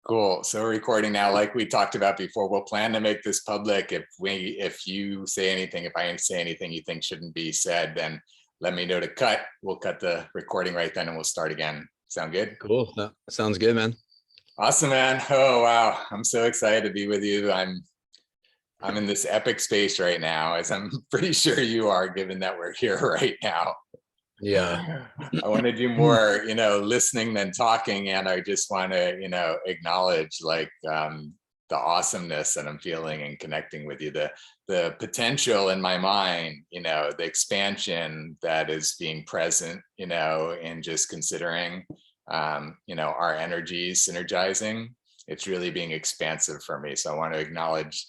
Cool. So we're recording now, like we talked about before. We'll plan to make this public. If you say anything, if I say anything you think shouldn't be said, then let me know to cut. We'll cut the recording right then and we'll start again. Sound good? Cool. That sounds good, man. Awesome, man. Oh, wow. I'm so excited to be with you. I'm in this epic space right now, as I'm pretty sure you are, given that we're here right now. Yeah. I want to do more, listening than talking. And I just want to, acknowledge like the awesomeness that I'm feeling and connecting with you, the potential in my mind, the expansion that is being present, and just considering, our energies synergizing. It's really being expansive for me. So I want to acknowledge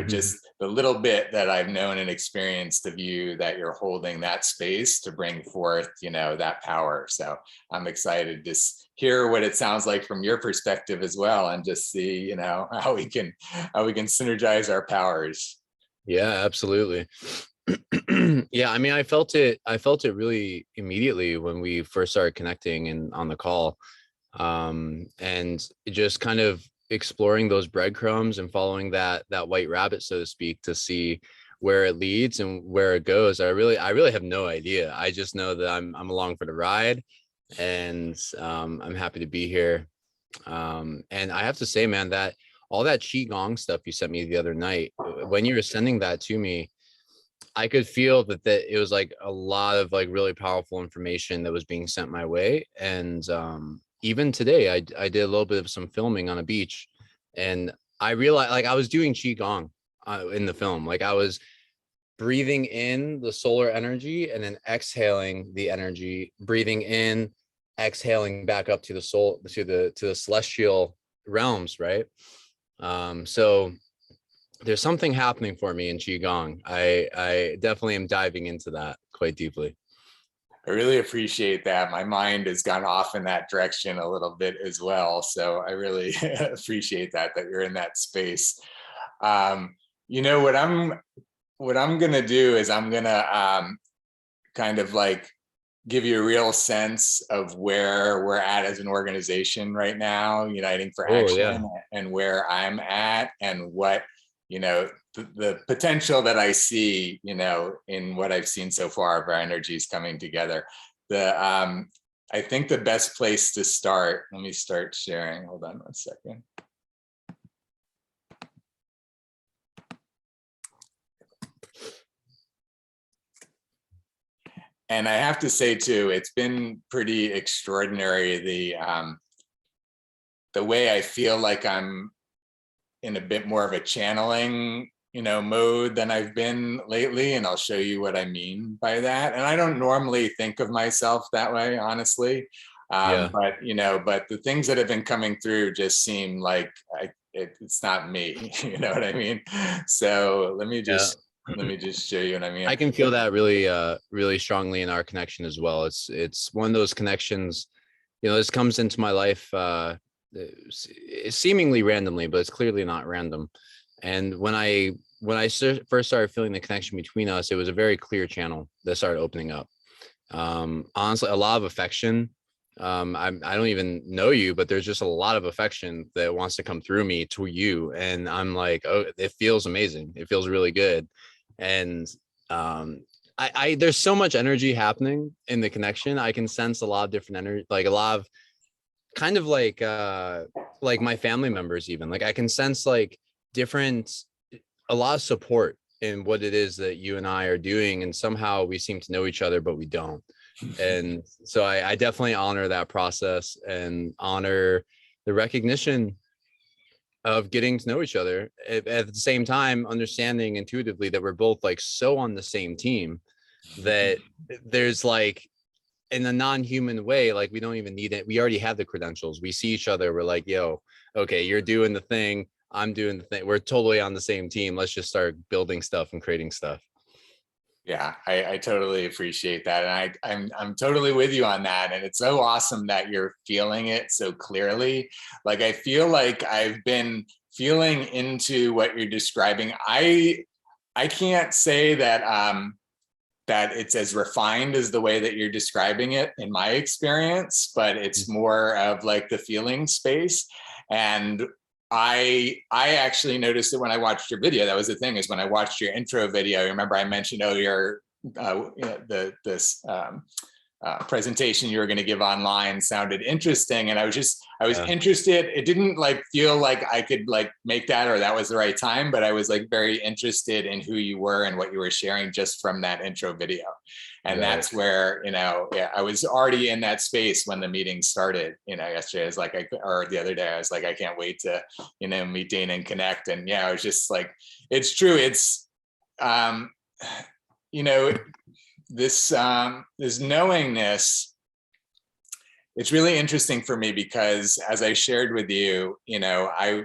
just the little bit that I've known and experienced of you, that you're holding that space to bring forth, that power. So I'm excited to hear what it sounds like from your perspective as well, and just see, how we can synergize our powers. Yeah, absolutely. Yeah, I mean, I felt it really immediately when we first started connecting and on the call. And just kind of exploring those breadcrumbs and following that white rabbit, so to speak, to see where it leads and where it goes. I really have no idea. I just know that I'm along for the ride, and I'm happy to be here. And I have to say, man, that all that qigong stuff you sent me the other night, when you were sending that to me, I could feel that it was like a lot of like really powerful information that was being sent my way. And even today, I did a little bit of some filming on a beach, and I realized, like, I was doing qigong in the film. Like, I was breathing in the solar energy and then exhaling the energy, breathing in, exhaling back up to the soul, to the celestial realms, right? So there's something happening for me in qigong. I definitely am diving into that quite deeply. I really appreciate that. My mind has gone off in that direction a little bit as well. So I really appreciate that you're in that space. What I'm gonna do is I'm gonna kind of like give you a real sense of where we're at as an organization right now, Uniting for Action, yeah. and where I'm at, and what the potential that I see, in what I've seen so far of our energies coming together. I think the best place to start, let me start sharing. Hold on 1 second. And I have to say too, it's been pretty extraordinary, the way I feel like I'm in a bit more of a channeling, mode than I've been lately. And I'll show you what I mean by that. And I don't normally think of myself that way, honestly. Yeah. But the things that have been coming through just seem like it's not me, you know what I mean? So let me just show you what I mean. I can feel that really strongly in our connection as well. It's one of those connections, this comes into my life seemingly randomly, but it's clearly not random. And when I first started feeling the connection between us, it was a very clear channel that started opening up. Honestly, a lot of affection. I don't even know you, but there's just a lot of affection that wants to come through me to you. And I'm like, oh, it feels amazing. It feels really good. And there's so much energy happening in the connection. I can sense a lot of different energy, like a lot of kind of like my family members, even like I can sense like a lot of support in what it is that you and I are doing. And somehow we seem to know each other, but we don't. And so I definitely honor that process and honor the recognition of getting to know each other, at the same time understanding intuitively that we're both like so on the same team, that there's like, in a non-human way, like we don't even need it. We already have the credentials. We see each other. We're like, yo, okay, you're doing the thing, I'm doing the thing. We're totally on the same team. Let's just start building stuff and creating stuff. Yeah, I totally appreciate that. And I'm totally with you on that. And it's so awesome that you're feeling it so clearly. Like, I feel like I've been feeling into what you're describing. I can't say that that it's as refined as the way that you're describing it in my experience, but it's more of like the feeling space. And I actually noticed it when I watched your video. That was the thing, is when I watched your intro video. Remember I mentioned, oh, your this presentation you were going to give online sounded interesting, and I was interested. It didn't like feel like I could like make that, or that was the right time, but I was like very interested in who you were and what you were sharing just from that intro video. And that's where, I was already in that space when the meeting started, yesterday. I was like, or the other day, I was like, I can't wait to, meet Dana and connect. And I was just like, it's true. It's, this knowingness, it's really interesting for me because as I shared with you, I,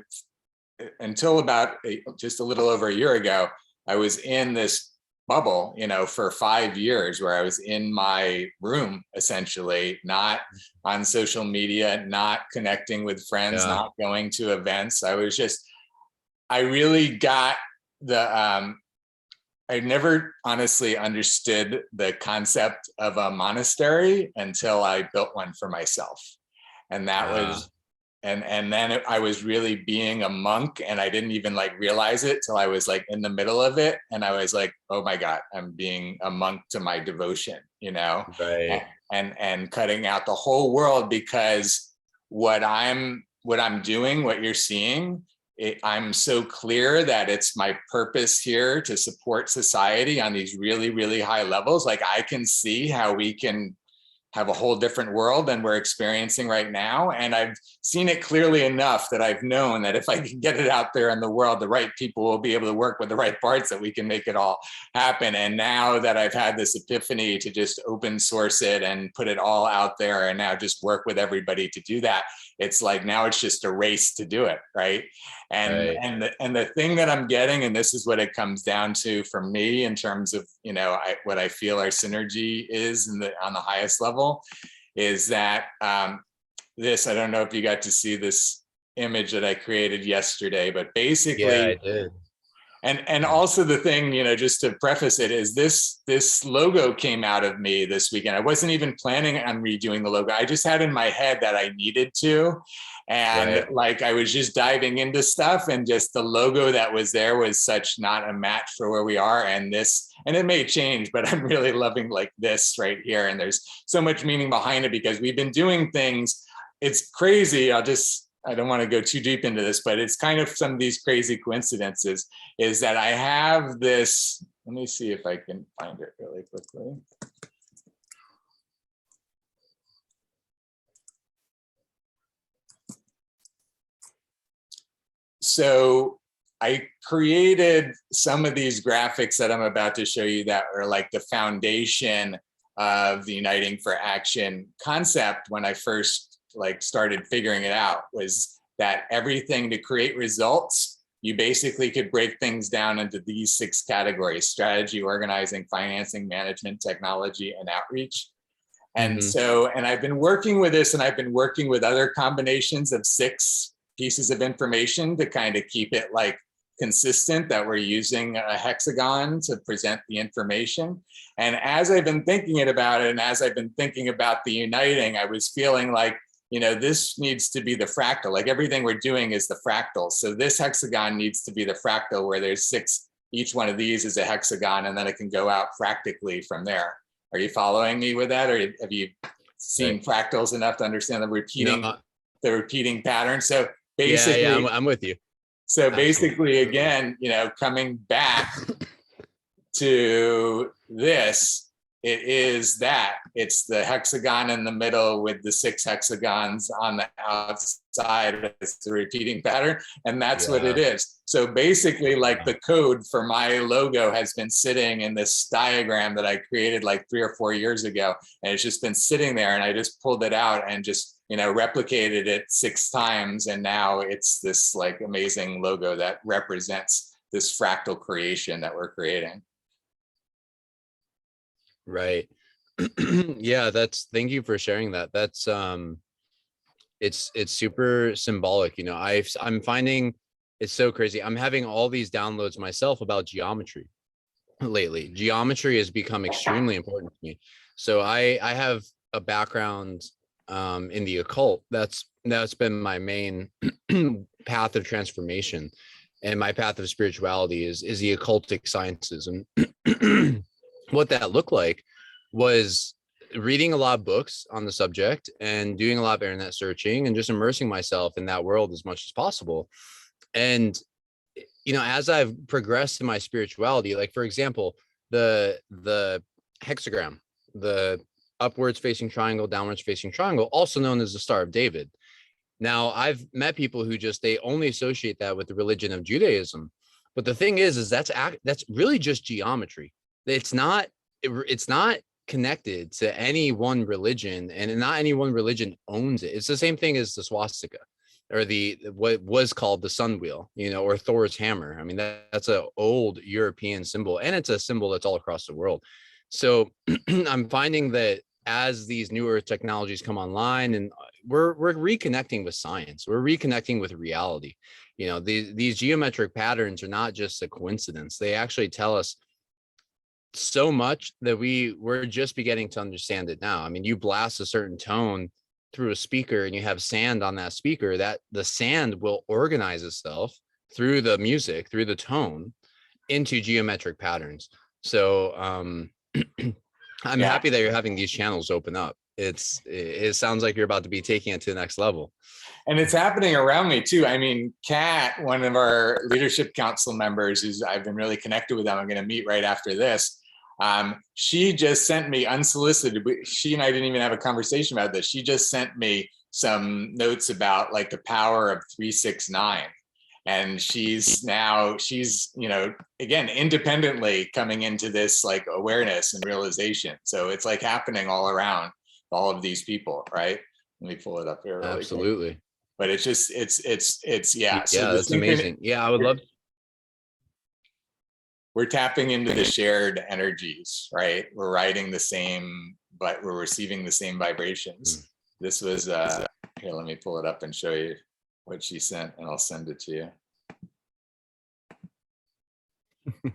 until about just a little over a year ago, I was in this bubble, for 5 years, where I was in my room, essentially, not on social media, not connecting with friends, not going to events. I really got I never honestly understood the concept of a monastery until I built one for myself. And that was, and then I was really being a monk, and I didn't even like realize it till I was like in the middle of it. And I was like, oh my God, I'm being a monk to my devotion, Right. and cutting out the whole world, because what I'm doing, what you're seeing, I'm so clear that it's my purpose here to support society on these really, really high levels. Like I can see how we can have a whole different world than we're experiencing right now. And I've seen it clearly enough that I've known that if I can get it out there in the world, the right people will be able to work with the right parts, that we can make it all happen. And now that I've had this epiphany to just open source it and put it all out there, and now just work with everybody to do that, it's like, now it's just a race to do it. Right. And the thing that I'm getting, and this is what it comes down to for me in terms of, what I feel our synergy is on the highest level, is that this, I don't know if you got to see this image that I created yesterday, but basically, I did. And also the thing, just to preface it, is this logo came out of me this weekend. I wasn't even planning on redoing the logo. I just had in my head that I needed to. And like, I was just diving into stuff, and just the logo that was there was such not a match for where we are. And it may change, but I'm really loving like this right here. And there's so much meaning behind it, because we've been doing things. It's crazy. I don't want to go too deep into this, but it's kind of some of these crazy coincidences, is that I have this, let me see if I can find it really quickly. So I created some of these graphics that I'm about to show you that are like the foundation of the Uniting for Action concept. When I first started figuring it out, was that everything to create results, you basically could break things down into these 6 categories: strategy, organizing, financing, management, technology, and outreach. And so, and I've been working with this, and I've been working with other combinations of 6 pieces of information to kind of keep it like consistent, that we're using a hexagon to present the information. And as I've been thinking about it, and as I've been thinking about the uniting, I was feeling like, this needs to be the fractal. Like everything we're doing is the fractal. So this hexagon needs to be the fractal, where there's 6, each one of these is a hexagon, and then it can go out fractically from there. Are you following me with that? Or have you seen fractals enough to understand the repeating pattern? So basically, I'm with you. So basically, again, coming back to this, it is that it's the hexagon in the middle with the 6 hexagons on the outside. It's the repeating pattern, and that's what it is. So basically, like the code for my logo has been sitting in this diagram that I created like 3 or 4 years ago, and it's just been sitting there, and I just pulled it out and just replicated it 6 times, and now it's this like amazing logo that represents this fractal creation that we're creating. Right. Yeah, thank you for sharing that. That's it's super symbolic. I'm finding it's so crazy. I'm having all these downloads myself about geometry lately. Geometry has become extremely important to me. So I have a background in the occult. That's been my main path of transformation, and my path of spirituality is the occultic sciences. And what that looked like was reading a lot of books on the subject and doing a lot of internet searching and just immersing myself in that world as much as possible. And as I've progressed in my spirituality, like for example, the hexagram, the upwards facing triangle, downwards facing triangle, also known as the Star of David. Now, I've met people who they only associate that with the religion of Judaism. But the thing is that's really just geometry. It's not connected to any one religion, and not any one religion owns it. It's the same thing as the swastika, or what was called the sun wheel, or Thor's hammer. I mean, that's an old European symbol, and it's a symbol that's all across the world. So I'm finding that as these newer technologies come online, and we're reconnecting with science, we're reconnecting with reality. These geometric patterns are not just a coincidence. They actually tell us so much that we're just beginning to understand it now. I mean, you blast a certain tone through a speaker and you have sand on that speaker, that the sand will organize itself through the music, through the tone, into geometric patterns. So I'm happy that you're having these channels open up. It sounds like you're about to be taking it to the next level. And it's happening around me too. I mean, Kat, one of our leadership council members, I've been really connected with them. I'm going to meet right after this. She just sent me unsolicited. She and I didn't even have a conversation about this. She just sent me some notes about like the power of 369. And she's again, independently coming into this like awareness and realization. So it's like happening all around all of these people, right? Let me pull it up here. Really Absolutely. quick. But it's just, yeah. So yeah, that's amazing. Yeah, I would love. We're tapping into the shared energies, right? We're riding the same, but we're receiving the same vibrations. This was, here, let me pull it up and show you what she sent, and I'll send it to you.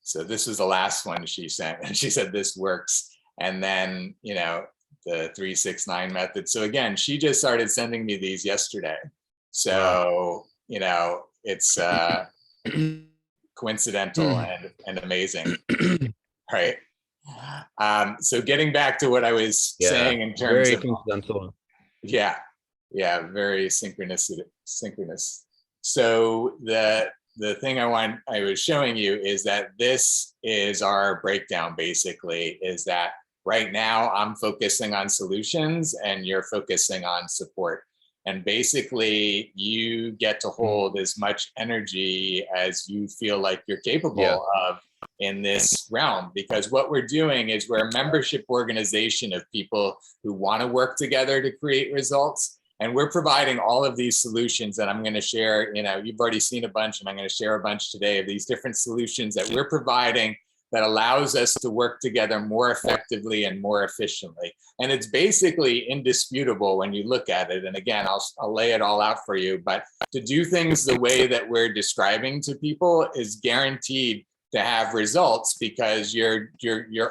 So this was the last one she sent, and she said this works. And then, the 369 method. So again, she just started sending me these yesterday. So, wow. It's coincidental and amazing, right? So getting back to what I was saying in terms very of coincidental. Yeah, very synchronous. So the thing I was showing you is that this is our breakdown. Basically, is that right now I'm focusing on solutions and you're focusing on support. And basically, you get to hold as much energy as you feel like you're capable of in this realm. Because what we're doing is we're a membership organization of people who want to work together to create results. And we're providing all of these solutions that I'm going to share. You've already seen a bunch, and I'm going to share a bunch today of these different solutions that we're providing that allows us to work together more effectively and more efficiently. And it's basically indisputable when you look at it. And again, I'll lay it all out for you, but to do things the way that we're describing to people is guaranteed to have results, because you're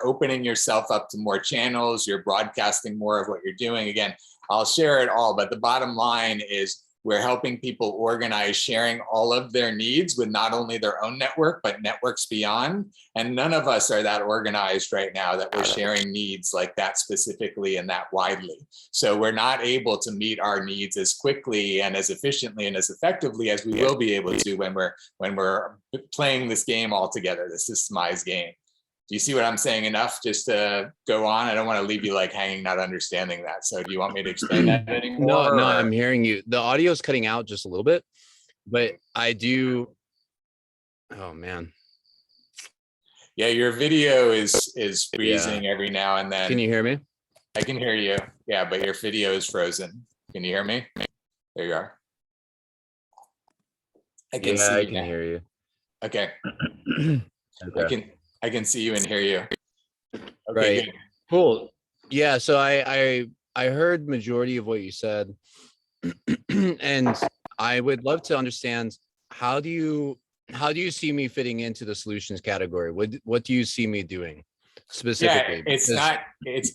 opening yourself up to more channels, you're broadcasting more of what you're doing. Again, I'll share it all, but the bottom line is we're helping people organize, sharing all of their needs with not only their own network, but networks beyond. And none of us are that organized right now that we're sharing needs like that specifically and that widely. So we're not able to meet our needs as quickly and as efficiently and as effectively as we will be able to when we're playing this game all together, this systemized game. Do you see what I'm saying enough just to go on? I don't want to leave you like hanging, not understanding that. So do you want me to explain that anymore? No, I'm hearing you. The audio is cutting out just a little bit, but I do. Oh man. Yeah, your video is freezing every now and then. Can you hear me? I can hear you. Yeah, but your video is frozen. Can you hear me? There you are. I can see you. I can hear you. Okay. I can see you and hear you. Okay, right. Good. Cool. Yeah. So I heard majority of what you said, and I would love to understand, how do you see me fitting into the solutions category? What do you see me doing? specifically? It's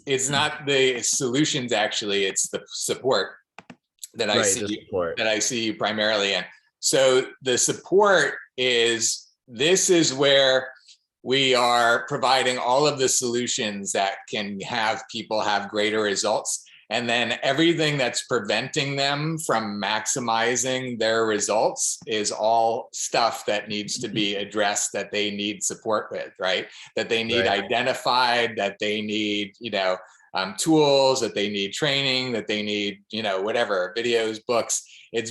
Because not the solutions, actually, it's the support that I right, the see support. you primarily in. So the support this is where we are providing all of the solutions that can have people have greater results. And then everything that's preventing them from maximizing their results is all stuff that needs to be addressed, that they need support with, right? That they need Right. identified, that they need, tools, that they need training, that they need, whatever, videos, books. It's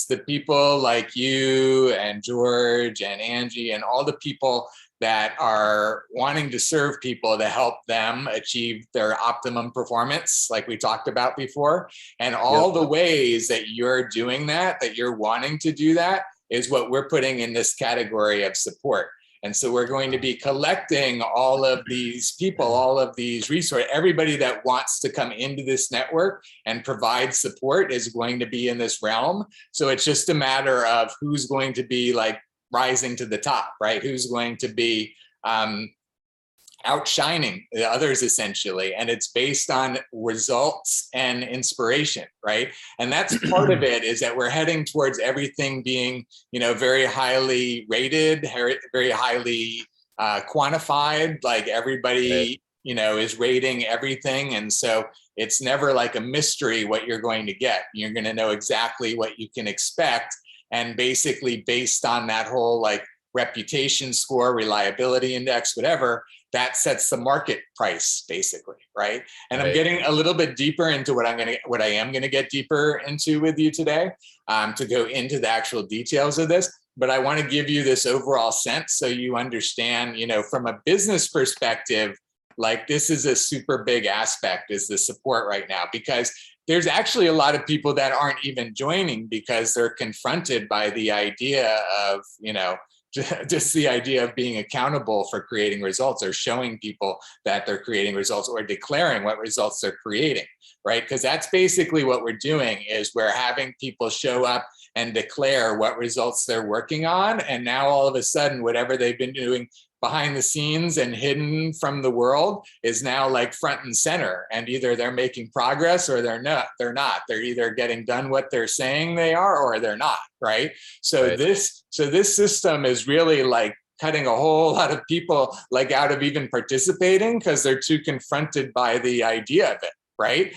the people like you and George and Angie and all the people that are wanting to serve people to help them achieve their optimum performance, like we talked about before. And all Yep. the ways that you're doing that you're wanting to do that, is what we're putting in this category of support. And so we're going to be collecting all of these people, all of these resources. Everybody that wants to come into this network and provide support is going to be in this realm. So it's just a matter of who's going to be like rising to the top, right? Who's going to be outshining the others, essentially. And it's based on results and inspiration, right? And that's part of it, is that we're heading towards everything being, very highly rated, very highly quantified, like everybody, Right. is rating everything. And so it's never like a mystery what you're going to get. You're going to know exactly what you can expect. And basically based on that whole like reputation score, reliability index, whatever, that sets the market price, basically, right? And I'm Right. getting a little bit deeper into what I am gonna get deeper into with you today, to go into the actual details of this. But I want to give you this overall sense so you understand, from a business perspective, like this is a super big aspect, is the support right now, because there's actually a lot of people that aren't even joining because they're confronted by the idea of, just the idea of being accountable for creating results, or showing people that they're creating results, or declaring what results they're creating, right? Because that's basically what we're doing, is we're having people show up and declare what results they're working on. And now all of a sudden, whatever they've been doing behind the scenes and hidden from the world is now like front and center. And either they're making progress or they're not. They're either getting done what they're saying they are, or they're not, right? So Right. this system is really like cutting a whole lot of people like out of even participating, because they're too confronted by the idea of it, right?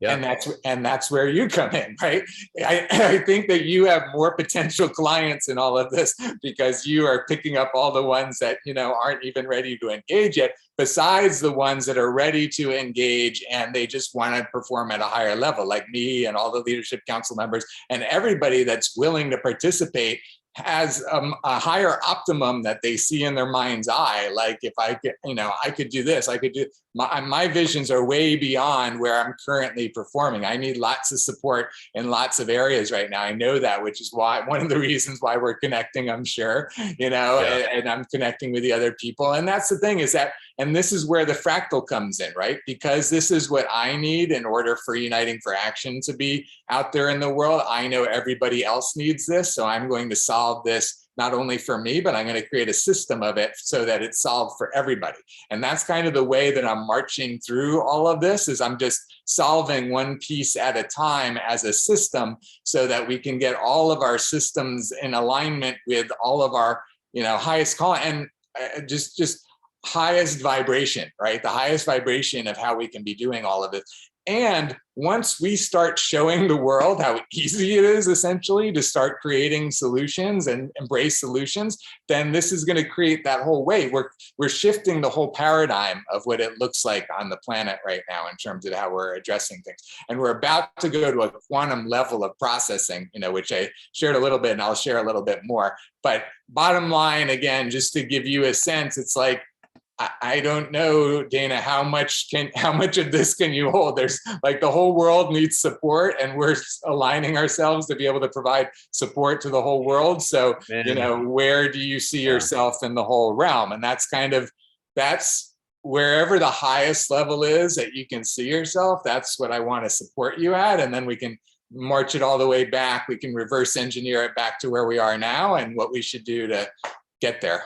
Yep. And that's where you come in, right? I think that you have more potential clients in all of this, because you are picking up all the ones that aren't even ready to engage yet, besides the ones that are ready to engage and they just want to perform at a higher level, like me and all the leadership council members, and everybody that's willing to participate has a higher optimum that they see in their mind's eye. Like, if I could, I could do this, I could do, my visions are way beyond where I'm currently performing. I need lots of support in lots of areas right now. I know that, which is why, one of the reasons why we're connecting, I'm sure, Yeah. and I'm connecting with the other people. And that's the thing, is that, and this is where the fractal comes in, right? Because this is what I need in order for Uniting for Action to be out there in the world. I know everybody else needs this. So I'm going to solve this not only for me, but I'm going to create a system of it so that it's solved for everybody. And that's kind of the way that I'm marching through all of this, is I'm just solving one piece at a time as a system, so that we can get all of our systems in alignment with all of our, highest call, and just highest vibration, right? The highest vibration of how we can be doing all of it. And once we start showing the world how easy it is, essentially, to start creating solutions and embrace solutions, then this is going to create that whole way. We're shifting the whole paradigm of what it looks like on the planet right now in terms of how we're addressing things. And we're about to go to a quantum level of processing, which I shared a little bit, and I'll share a little bit more. But bottom line, again, just to give you a sense, it's like, I don't know, Dana, how much of this can you hold? There's like, the whole world needs support, and we're aligning ourselves to be able to provide support to the whole world. So, Man. where do you see Yeah. yourself in the whole realm? And that's wherever the highest level is that you can see yourself. That's what I want to support you at. And then we can march it all the way back. We can reverse engineer it back to where we are now and what we should do to get there.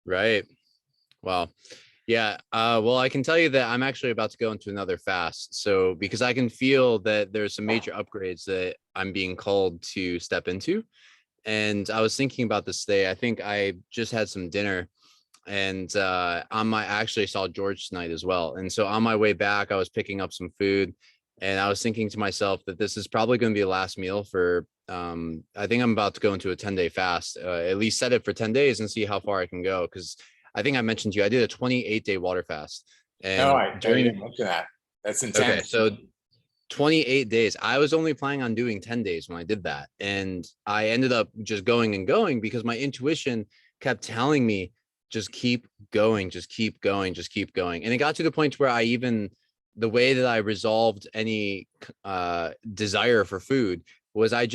Right. Wow. Yeah. Well, I can tell you that I'm actually about to go into another fast. So because I can feel that there's some major upgrades that I'm being called to step into. And I was thinking about this today. I think I just had some dinner and I actually saw George tonight as well. And so on my way back, I was picking up some food and I was thinking to myself that this is probably going to be the last meal for I think I'm about to go into a 10-day fast, at least set it for 10 days and see how far I can go. Because I think I mentioned to you, I did a 28-day water fast. No, And I didn't mention that. That's okay, intense. so 28 days. I was only planning on doing 10 days when I did that. And I ended up just going and going because my intuition kept telling me, just keep going, just keep going, just keep going. And it got to the point where the way that I resolved any desire for food was I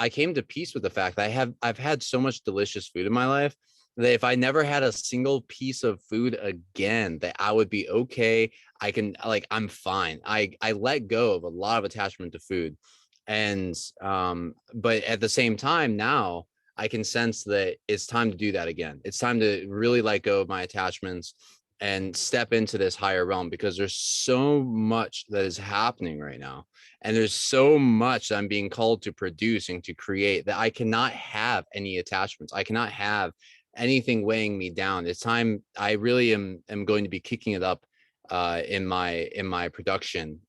came to peace with the fact that I've had so much delicious food in my life that if I never had a single piece of food again, that I would be okay. I'm fine. I let go of a lot of attachment to food. And but at the same time now I can sense that it's time to do that again. It's time to really let go of my attachments and step into this higher realm because there's so much that is happening right now. And there's so much that I'm being called to produce and to create that I cannot have any attachments. I cannot have anything weighing me down. It's time. I really am going to be kicking it up in my production.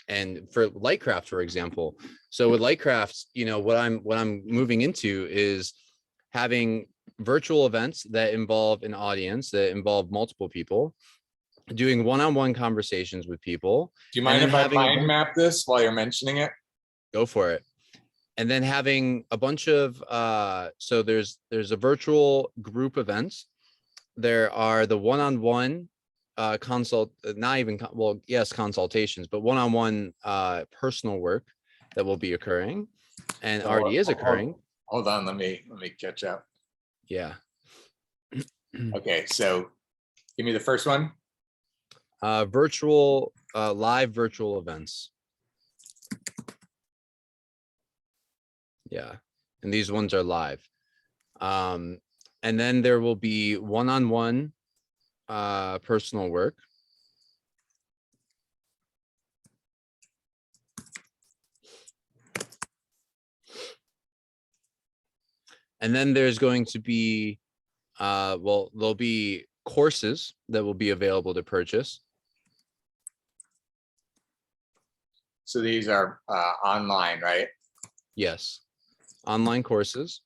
And for Lightcraft, for example, so with Lightcraft, what I'm moving into is having virtual events that involve an audience, that involve multiple people, doing one-on-one conversations with people, Do you and mind then if I having mind map this while you're mentioning it? go for it. And then having a bunch of so there's a virtual group events. There are the one-on-one not even well, yes, consultations, but one-on-one personal work that will be occurring and So, already is occurring. hold on, let me catch up. Yeah. Okay, so give me the first one. Live virtual events. Yeah. And these ones are live. And then there will be one-on-one personal work. And then there's going to be there'll be courses that will be available to purchase. So these are online, right? Yes. Online courses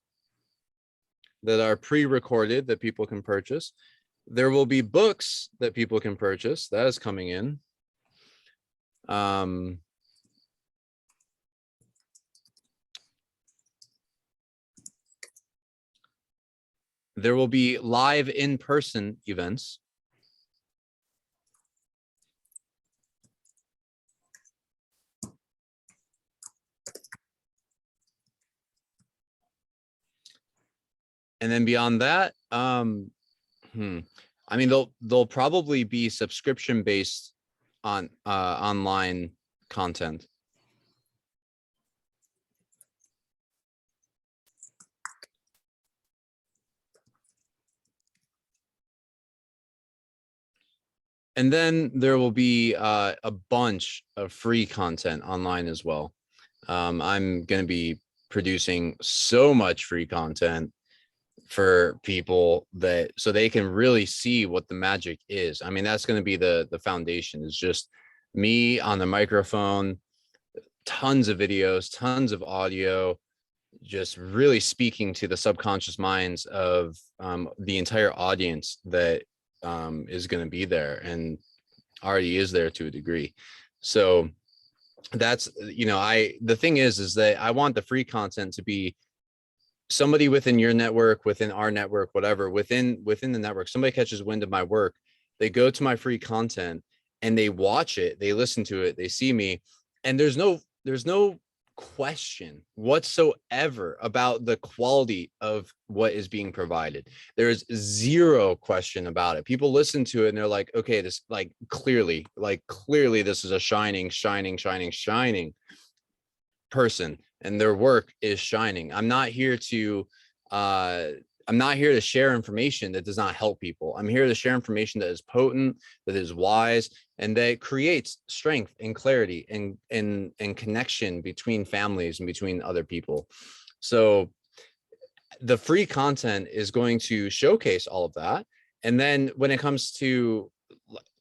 that are pre-recorded that people can purchase. There will be books that people can purchase. That is coming in. There will be live in-person events. And then beyond that, I mean, they'll probably be subscription based on online content. And then there will be a bunch of free content online as well. I'm going to be producing so much free content for people so they can really see what the magic is. I mean, that's going to be the foundation, is just me on the microphone, tons of videos, tons of audio, just really speaking to the subconscious minds of the entire audience that is going to be there and already is there to a degree. So that's, the thing is that I want the free content to be somebody within your network, within our network, whatever, within the network, somebody catches wind of my work, they go to my free content and they watch it, they listen to it, they see me, and there's no question whatsoever about the quality of what is being provided. There's zero question about it. People listen to it and they're like, okay, this clearly this is a shining person and their work is shining. I'm not here to I'm not here to share information that does not help people. I'm here to share information that is potent, that is wise, and that creates strength and clarity and connection between families and between other people. So the free content is going to showcase all of that. And then when it comes to,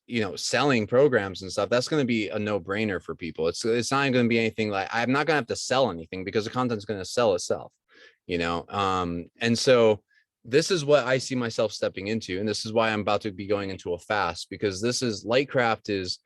you know, selling programs and stuff, that's going to be a no-brainer for people. It's not going to be anything like, I'm not going to have to sell anything because the content's going to sell itself, you know. And so this is what I see myself stepping into, and this is why I'm about to be going into a fast, because this is, Lightcraft is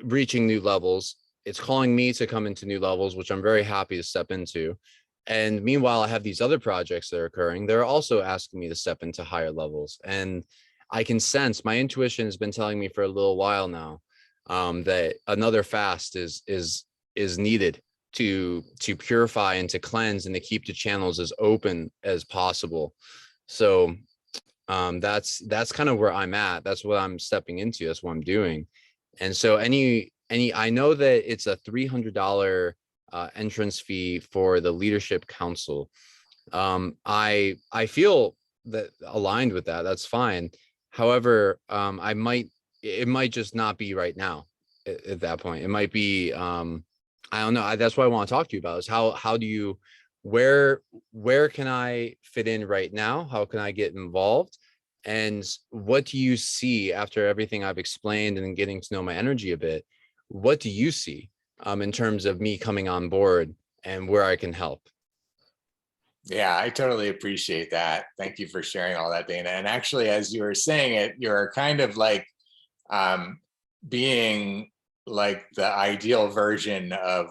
reaching new levels. It's calling me to come into new levels, which I'm very happy to step into. And meanwhile, I have these other projects that are occurring. They're also asking me to step into higher levels. And I can sense, my intuition has been telling me for a little while now, that another fast is needed to purify and to cleanse and to keep the channels as open as possible. So that's kind of where I'm at. That's what I'm stepping into. That's what I'm doing. And so I know that it's a $300 entrance fee for the leadership council. I feel that aligned with that. That's fine. However, it might just not be right now at that point. It might be, I don't know. That's what I want to talk to you about, is how do you, where can I fit in right now? How can I get involved? And what do you see after everything I've explained and getting to know my energy a bit? What do you see in terms of me coming on board and where I can help? Yeah, I totally appreciate that. Thank you for sharing all that, Dana. And actually, as you were saying it, you're kind of like being like the ideal version of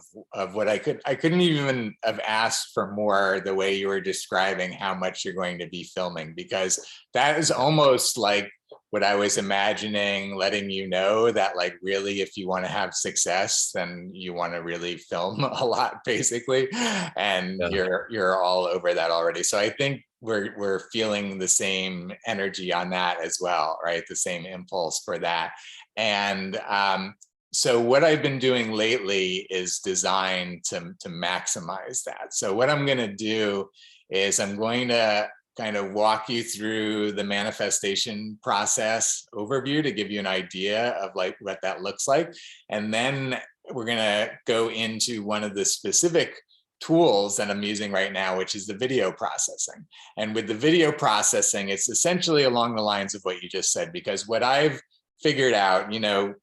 what I couldn't even have asked for more, the way you were describing how much you're going to be filming, because that is almost like what I was imagining, letting you know that, like, really, if you want to have success, then you want to really film a lot, basically. And Yeah. you're all over that already. So I think we're feeling the same energy on that as well, right? The same impulse for that. And so what I've been doing lately is designed to maximize that. So what I'm going to do is I'm going to kind of walk you through the manifestation process overview to give you an idea of like what that looks like. And then we're going to go into one of the specific tools that I'm using right now, which is the video processing. And with the video processing, it's essentially along the lines of what you just said, because what I've figured out, you know,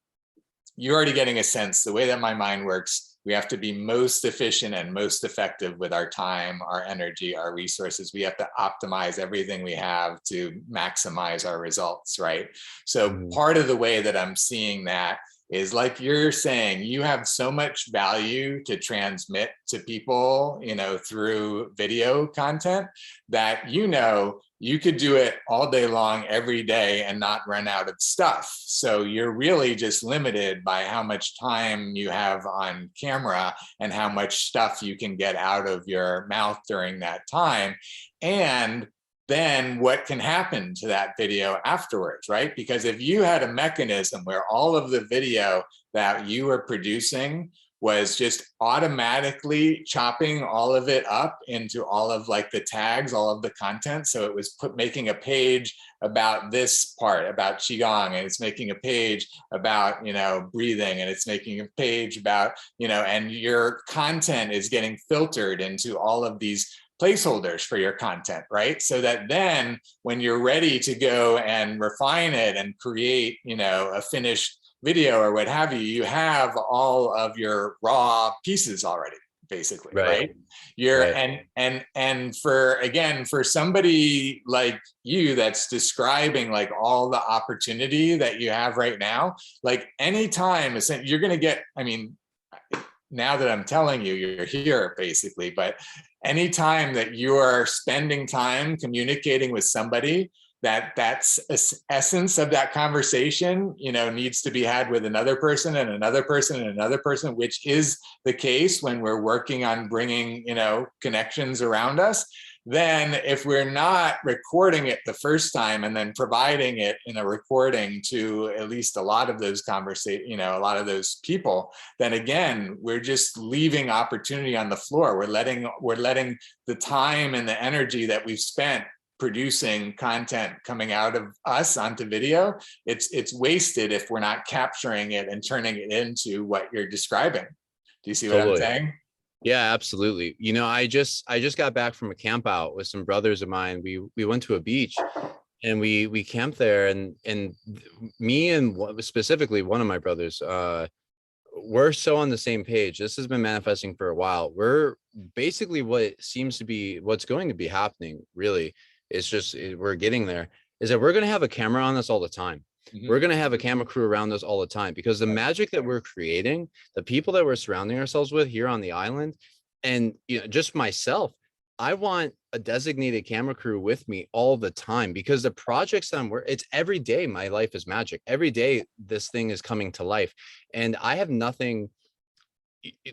you're already getting a sense, the way that my mind works, we have to be most efficient and most effective with our time, our energy, our resources. We have to optimize everything we have to maximize our results, right? So part of the way that I'm seeing that is, like you're saying, you have so much value to transmit to people, you know, through video content, that, you know, you could do it all day long, every day, and not run out of stuff. So you're really just limited by how much time you have on camera and how much stuff you can get out of your mouth during that time. And then what can happen to that video afterwards, right? Because if you had a mechanism where all of the video that you were producing was just automatically chopping all of it up into all of like the tags, all of the content. So it was making a page about this part, about Qigong, and it's making a page about, you know, breathing, and it's making a page about, you know, and your content is getting filtered into all of these placeholders for your content, right? So that then when you're ready to go and refine it and create, you know, a finished video or what have you, you have all of your raw pieces already, basically, right? You're and for, again, for somebody like you that's describing like all the opportunity that you have right now, like anytime you're going to get, I mean, now that I'm telling you, you're here basically, but anytime that you are spending time communicating with somebody, that's essence of that conversation, you know, needs to be had with another person and another person and another person, which is the case when we're working on bringing, you know, connections around us. Then if we're not recording it the first time and then providing it in a recording to at least a lot of those conversations, you know, a lot of those people, then again, we're just leaving opportunity on the floor. We're letting the time and the energy that we've spent producing content coming out of us onto video, it's wasted if we're not capturing it and turning it into what you're describing. Do you see what I'm Totally. saying? Yeah, absolutely. You know, I just got back from a camp out with some brothers of mine. We went to a beach and we camped there, and me and specifically one of my brothers, we're so on the same page. This has been manifesting for a while. We're basically what seems to be what's going to be happening, really. It's just we're getting there, is that we're going to have a camera on us all the time. We're going to have a camera crew around us all the time, because the magic that we're creating, the people that we're surrounding ourselves with here on the island, and just myself, I want a designated camera crew with me all the time, because the projects that I'm working, it's every day my life is magic. Every day this thing is coming to life. And I have nothing,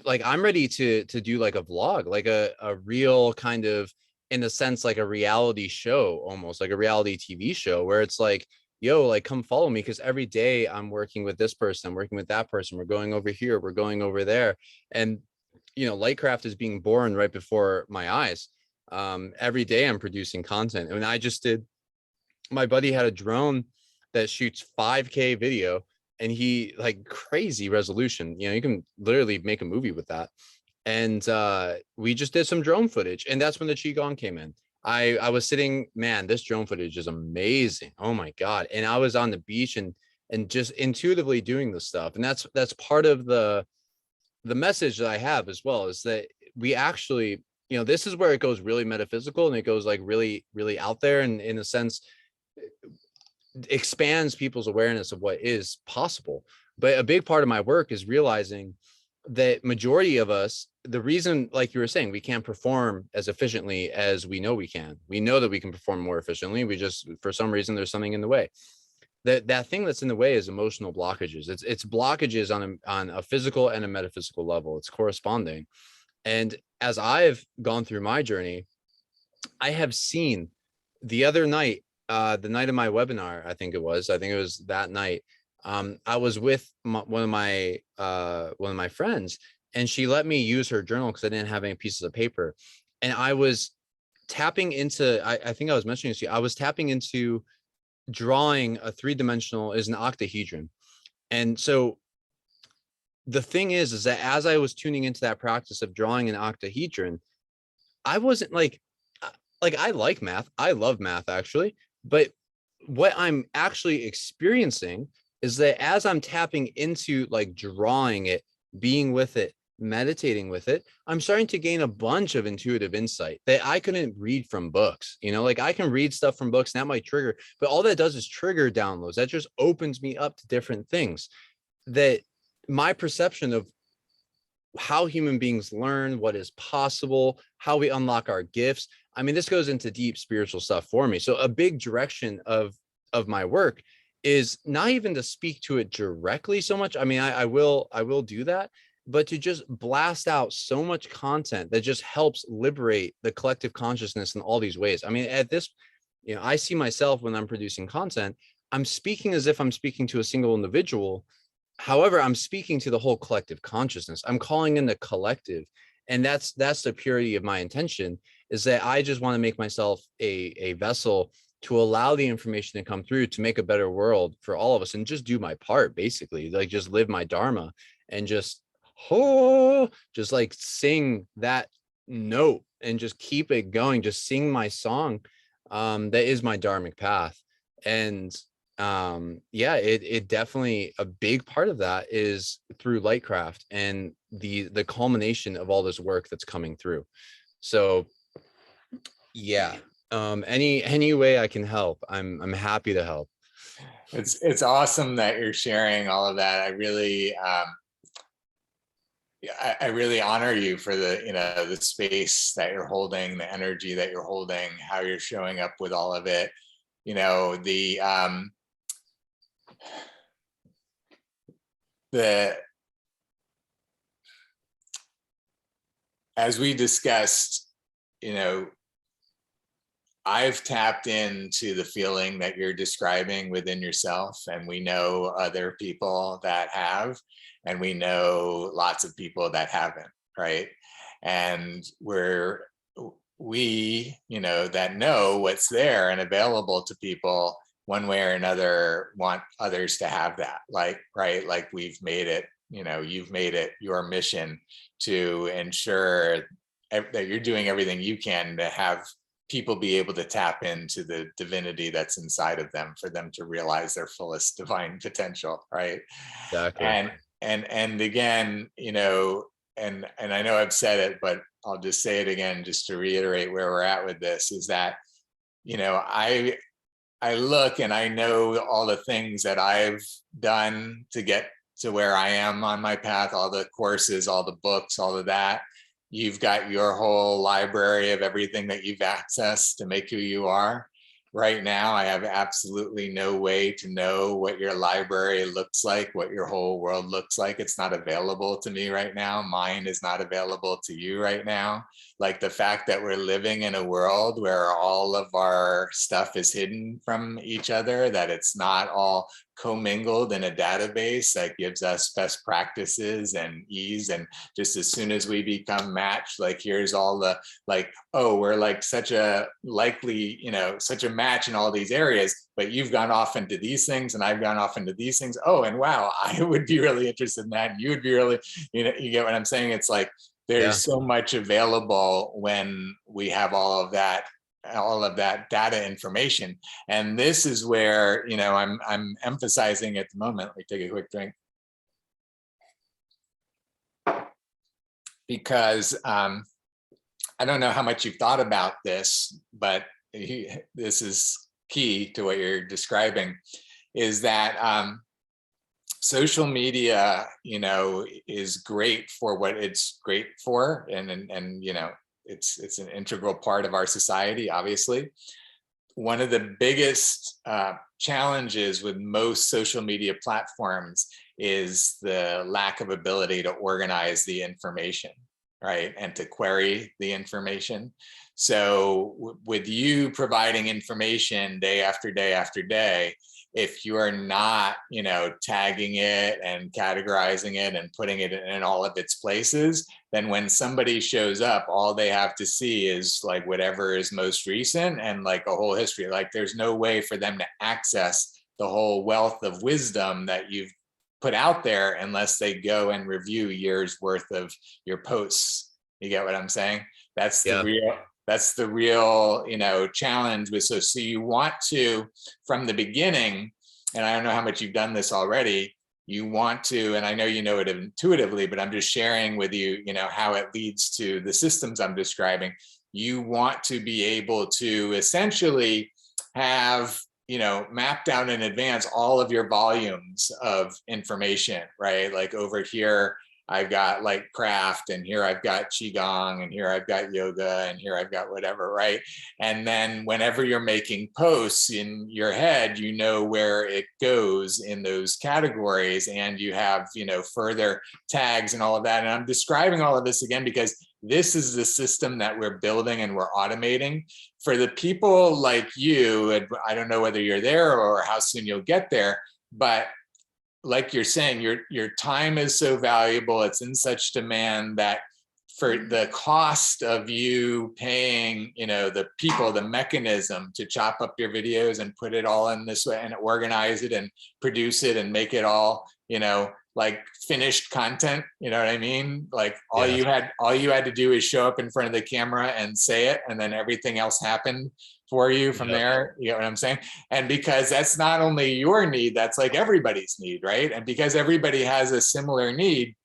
like I'm ready to do like a vlog, like a real kind of, in a sense, like a reality show, almost like a reality TV show, where it's like, yo, like come follow me, because every day I'm working with this person, I'm working with that person, we're going over here, we're going over there. And Lightcraft is being born right before my eyes. Every day I'm producing content. And I just did, my buddy had a drone that shoots 5K video, and he, like, crazy resolution. You can literally make a movie with that. And we just did some drone footage, and that's when the Qigong came in. I was sitting, man, this drone footage is amazing. Oh my God. And I was on the beach and just intuitively doing this stuff. And that's part of the message that I have as well, is that we actually, this is where it goes really metaphysical, and it goes like really, really out there, and in a sense expands people's awareness of what is possible. But a big part of my work is realizing that majority of us, the reason, like you were saying, we can't perform as efficiently as we know we can. We know that we can perform more efficiently. We just, for some reason, there's something in the way. That thing that's in the way is emotional blockages. It's blockages on a physical and a metaphysical level. It's corresponding. And as I've gone through my journey, I have seen the other night, the night of my webinar, I think it was that night. I was with one of my friends, and she let me use her journal because I didn't have any pieces of paper. And I was tapping into, I think I was mentioning to you, I was tapping into drawing a three-dimensional, is an octahedron. And so the thing is that as I was tuning into that practice of drawing an octahedron, I wasn't like I like math. I love math, actually. But what I'm actually experiencing is that as I'm tapping into like drawing it, being with it, meditating with it, I'm starting to gain a bunch of intuitive insight that I couldn't read from books. Like I can read stuff from books and that might trigger, but all that does is trigger downloads. That just opens me up to different things, that my perception of how human beings learn, what is possible, how we unlock our gifts. I mean, this goes into deep spiritual stuff for me. So a big direction of my work is not even to speak to it directly so much. I mean, I will do that, but to just blast out so much content that just helps liberate the collective consciousness in all these ways. I mean, at this, I see myself when I'm producing content, I'm speaking as if I'm speaking to a single individual. However, I'm speaking to the whole collective consciousness. I'm calling in the collective. And that's the purity of my intention, is that I just want to make myself a vessel to allow the information to come through to make a better world for all of us, and just do my part, basically, like just live my dharma and just like sing that note and just keep it going, just sing my song. That is my dharmic path. And yeah, it definitely, a big part of that is through Lightcraft and the culmination of all this work that's coming through. So yeah, any way I can help, I'm happy to help. It's awesome that you're sharing all of that. I really honor you for the space that you're holding, the energy that you're holding, how you're showing up with all of it. As we discussed, I've tapped into the feeling that you're describing within yourself, and we know other people that have, and we know lots of people that haven't, right? And we're we, that know what's there and available to people one way or another want others to have that, like, right? Like we've made it, you've made it your mission to ensure that you're doing everything you can to have people be able to tap into the divinity that's inside of them for them to realize their fullest divine potential, right? Exactly. And again, and I know I've said it, but I'll just say it again, just to reiterate where we're at with this, is that, I look and I know all the things that I've done to get to where I am on my path, all the courses, all the books, all of that. You've got your whole library of everything that you've accessed to make who you are. Right now, I have absolutely no way to know what your library looks like, what your whole world looks like. It's not available to me right now. Mine is not available to you right now. Like the fact that we're living in a world where all of our stuff is hidden from each other, that it's not all commingled in a database that gives us best practices and ease. And just as soon as we become matched, like here's all the, like, oh, we're like such a likely, such a match in all these areas, but you've gone off into these things and I've gone off into these things. Oh, and wow, I would be really interested in that. And you would be really, you get what I'm saying? It's like, there's so much available when we have all of that data information. And this is where, I'm emphasizing at the moment. Let me take a quick drink. Because I don't know how much you've thought about this, but this is key to what you're describing, is that social media, is great for what it's great for. And it's an integral part of our society, obviously. One of the biggest challenges with most social media platforms is the lack of ability to organize the information, right? And to query the information. So with you providing information day after day after day, if you are not, tagging it and categorizing it and putting it in all of its places, then when somebody shows up, all they have to see is like whatever is most recent and like a whole history. Like there's no way for them to access the whole wealth of wisdom that you've put out there unless they go and review years worth of your posts. You get what I'm saying? That's the real, challenge with, so you want to, from the beginning, and I don't know how much you've done this already, you want to, and I know you know it intuitively, but I'm just sharing with you, how it leads to the systems I'm describing. You want to be able to essentially have, mapped out in advance all of your volumes of information, right? Like over here, I've got like craft, and here I've got qigong, and here I've got yoga, and here I've got whatever, right? And then whenever you're making posts in your head, you know where it goes in those categories, and you have, further tags and all of that. And I'm describing all of this again because this is the system that we're building and we're automating for the people like you. And I don't know whether you're there or how soon you'll get there, but like you're saying, your time is so valuable, it's in such demand that for the cost of you paying, the people, the mechanism to chop up your videos and put it all in this way and organize it and produce it and make it all, like finished content, you know what I mean? Like all you had to do is show up in front of the camera and say it, and then everything else happened for you from there. You know what I'm saying? And because that's not only your need, that's like everybody's need, right? And because everybody has a similar need,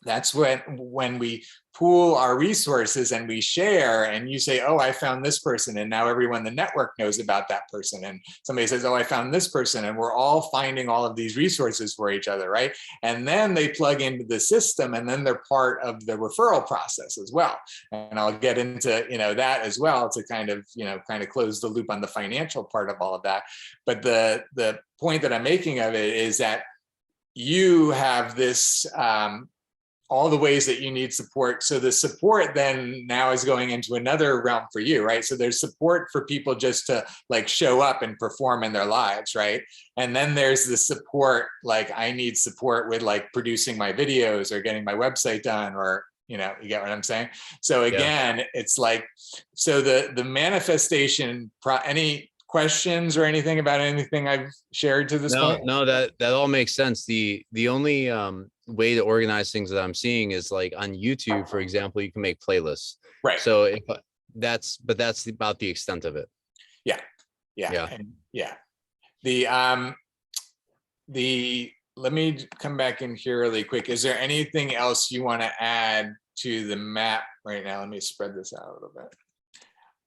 that's when we pool our resources and we share, and you say, oh, I found this person, and now everyone in the network knows about that person, and somebody says, oh, I found this person, and we're all finding all of these resources for each other, right? And then they plug into the system, and then they're part of the referral process as well. And I'll get into that as well to kind of close the loop on the financial part of all of that. But the point that I'm making of it is that you have this all the ways that you need support. So the support then now is going into another realm for you, right? So there's support for people just to like show up and perform in their lives, right? And then there's the support, like I need support with like producing my videos or getting my website done or you get what I'm saying? So Yeah. again, it's like, so the manifestation, any questions or anything about anything I've shared to this point? No, that all makes sense. The only way to organize things that I'm seeing is like on YouTube, for example, you can make playlists. Right. So if that's about the extent of it. Yeah. Yeah. And yeah. The let me come back in here really quick. Is there anything else you want to add to the map right now? Let me spread this out a little bit.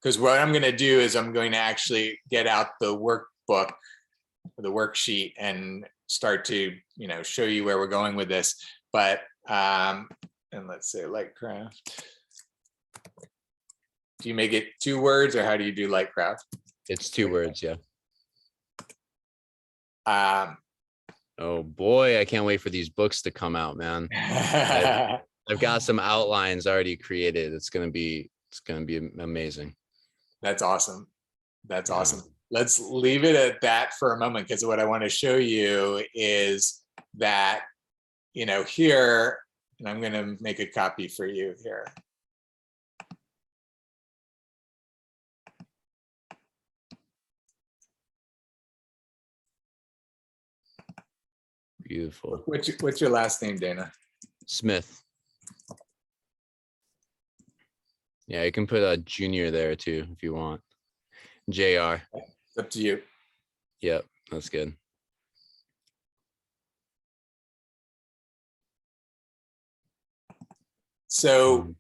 Because what I'm going to do is I'm going to actually get out the workbook, the worksheet, and start to, show you where we're going with this. But, and let's say Lightcraft. Do you make it 2 words, or how do you do Lightcraft? It's 2 words. Yeah. Oh boy, I can't wait for these books to come out, man. I've got some outlines already created. It's gonna be amazing. That's awesome. That's awesome. Let's leave it at that for a moment, because what I want to show you is that, here, and I'm going to make a copy for you here. Beautiful. What's your last name, Dana? Smith. Yeah, you can put a junior there too if you want. JR. It's up to you. Yep, that's good. So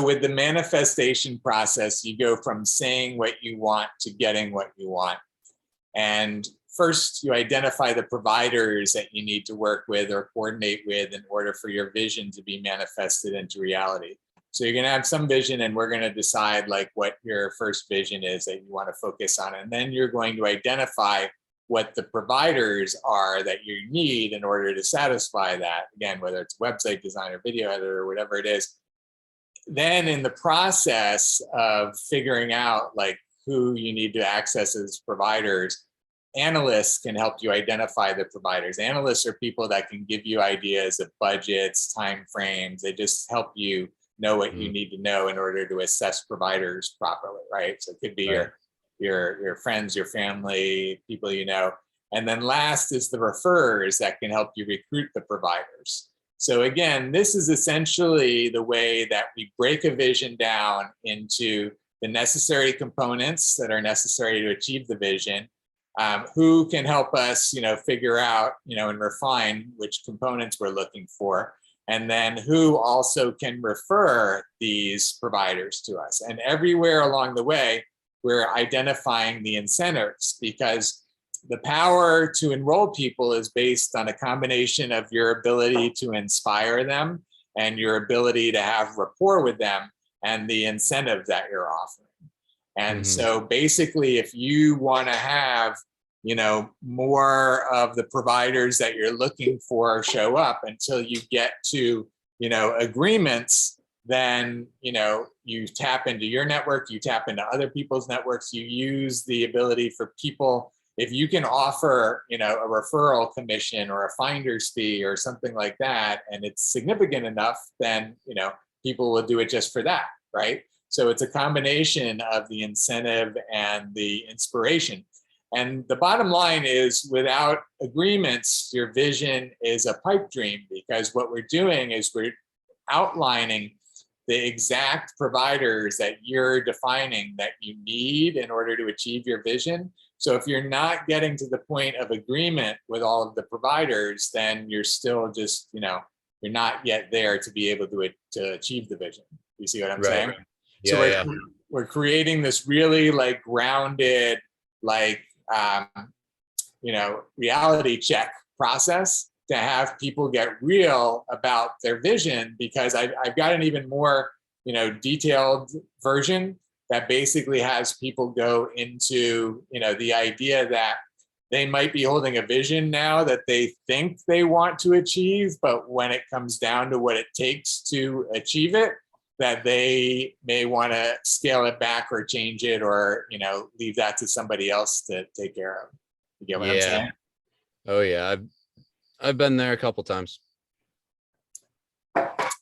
with the manifestation process, you go from saying what you want to getting what you want. And first, you identify the providers that you need to work with or coordinate with in order for your vision to be manifested into reality. So you're going to have some vision, and we're going to decide like what your first vision is that you want to focus on. And then you're going to identify what the providers are that you need in order to satisfy that. Again, whether it's website design or video editor or whatever it is. Then in the process of figuring out like who you need to access as providers, analysts can help you identify the providers. Analysts are people that can give you ideas of budgets, timeframes. They just help you know what you need to know in order to assess providers properly, right? So it could be your friends, your family, people you know. And then last is the referrers that can help you recruit the providers. So again, this is essentially the way that we break a vision down into the necessary components that are necessary to achieve the vision. Who can help us, figure out, and refine which components we're looking for, and then who also can refer these providers to us. And everywhere along the way, we're identifying the incentives, because the power to enroll people is based on a combination of your ability to inspire them and your ability to have rapport with them and the incentive that you're offering. And so basically, if you want to have, more of the providers that you're looking for show up until you get to, agreements, then, you tap into your network, you tap into other people's networks, you use the ability for people. If you can offer, a referral commission or a finder's fee or something like that, and it's significant enough, then, people will do it just for that, right? So it's a combination of the incentive and the inspiration. And the bottom line is, without agreements, your vision is a pipe dream, because what we're doing is we're outlining the exact providers that you're defining that you need in order to achieve your vision. So if you're not getting to the point of agreement with all of the providers, then you're still just, you're not yet there to be able to achieve the vision. You see what I'm saying? Yeah, so we're creating this really like grounded, like, reality check process to have people get real about their vision, because I've got an even more, detailed version that basically has people go into, the idea that they might be holding a vision now that they think they want to achieve, but when it comes down to what it takes to achieve it, that they may want to scale it back or change it, or, you know, leave that to somebody else to take care of. You get what I'm Yeah. saying? Oh yeah. I've been there a couple times.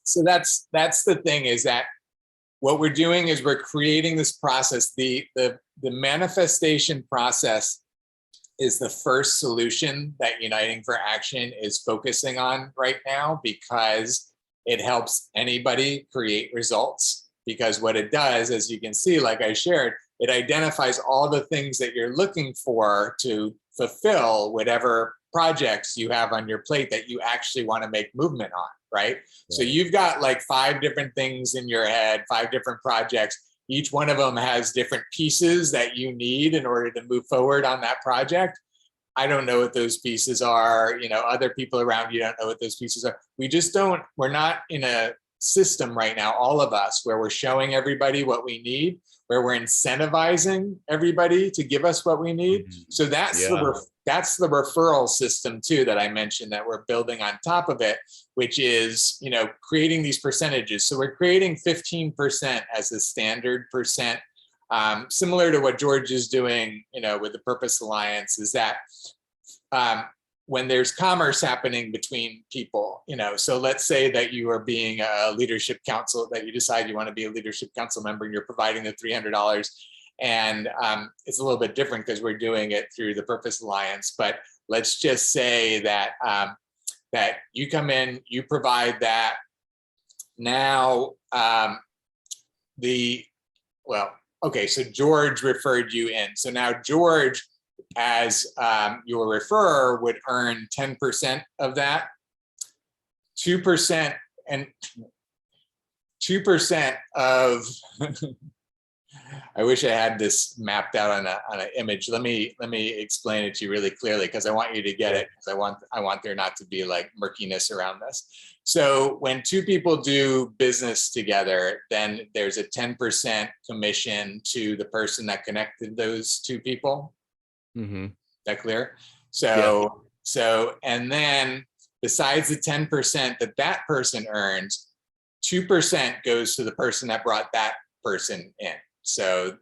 So that's the thing, is that what we're doing is we're creating this process. The manifestation process is the first solution that Uniting for Action is focusing on right now, because it helps anybody create results. Because what it does, as you can see, like I shared, it identifies all the things that you're looking for to fulfill whatever projects you have on your plate that you actually want to make movement on, right? So you've got like 5 different things in your head, 5 different projects. Each one of them has different pieces that you need in order to move forward on that project. I don't know what those pieces are. You know, other people around you don't know what those pieces are. We just don't, we're not in a system right now, all of us, where we're showing everybody what we need, where we're incentivizing everybody to give us what we need. So that's the referral system too that I mentioned that we're building on top of it, which is, you know, creating these percentages. So we're creating 15% as the standard percent, similar to what George is doing, you know, with the Purpose Alliance, is that when there's commerce happening between people, you know, so let's say that you are being a leadership council, that you decide you want to be a leadership council member and you're providing the $300. And it's a little bit different because we're doing it through the Purpose Alliance. But let's just say that that you come in, you provide that. Now, okay, so George referred you in. So now George, as your referrer, would earn 10% of that. 2% and 2% of I wish I had this mapped out on an image. Let me explain it to you really clearly, because I want you to get it, because I want there not to be like murkiness around this. So when 2 people do business together, then there's a 10% commission to the person that connected those 2 people. Is that clear? So and then besides the 10% that person earns, 2% goes to the person that brought that person in. So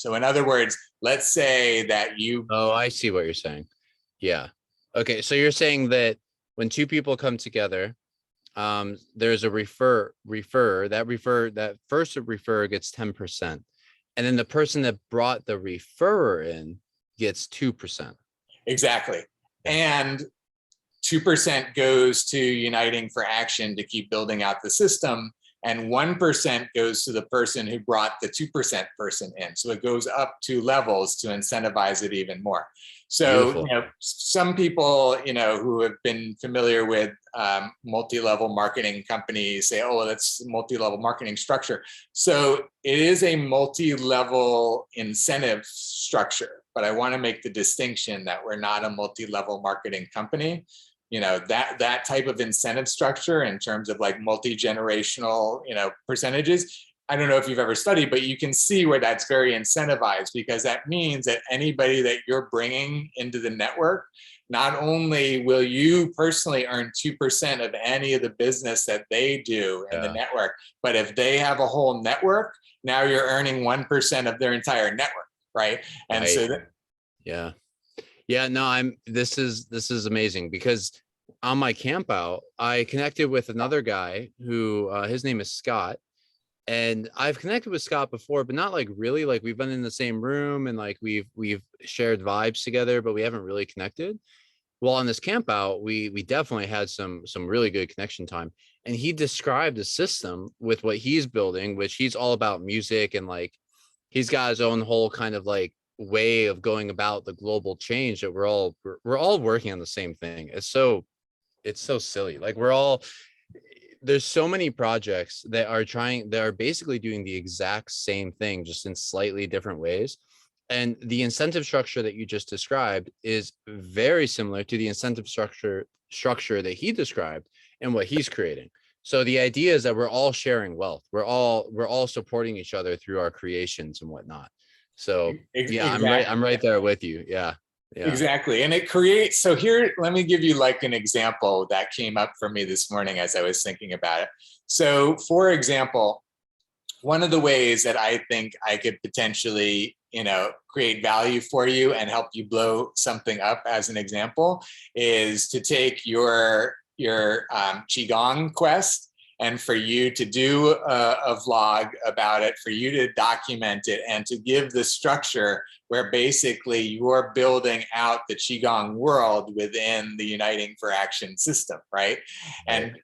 in other words, let's say that you. Oh, I see what you're saying. Yeah. Okay. So you're saying that when 2 people come together, there's a refer, that first referrer gets 10%. And then the person that brought the referrer in gets 2%. Exactly. And 2% goes to Uniting for Action to keep building out the system. And 1% goes to the person who brought the 2% person in. So it goes up 2 levels to incentivize it even more. So, you know, some people, you know, who have been familiar with multi-level marketing companies say, oh, well, that's multi-level marketing structure. So it is a multi-level incentive structure, but I want to make the distinction that we're not a multi-level marketing company. You know, that type of incentive structure in terms of like multi-generational, you know, percentages. I don't know if you've ever studied, but you can see where that's very incentivized, because that means that anybody that you're bringing into the network, not only will you personally earn 2% of any of the business that they do in the network, but if they have a whole network, now you're earning 1% of their entire network, right? And so no, this is amazing, because on my camp out, I connected with another guy who his name is Scott. And I've connected with Scott before, but not like really, like we've been in the same room and like we've shared vibes together, but we haven't really connected. Well, on this camp out, we definitely had some really good connection time. And he described a system with what he's building, which he's all about music, and like he's got his own whole kind of like way of going about the global change that we're all working on the same thing. It's so silly. Like there's so many projects that are basically doing the exact same thing, just in slightly different ways. And the incentive structure that you just described is very similar to the incentive structure that he described and what he's creating. So the idea is that we're all sharing wealth. We're all supporting each other through our creations and whatnot. So yeah, exactly. I'm right there with you. Yeah. Yeah. Exactly. And it creates, so here, let me give you like an example that came up for me this morning as I was thinking about it. So for example, one of the ways that I think I could potentially, create value for you and help you blow something up, as an example, is to take your qigong quest, and for you to do a vlog about it, for you to document it, and to give the structure where basically you're building out the qigong world within the Uniting for Action system, right? Right.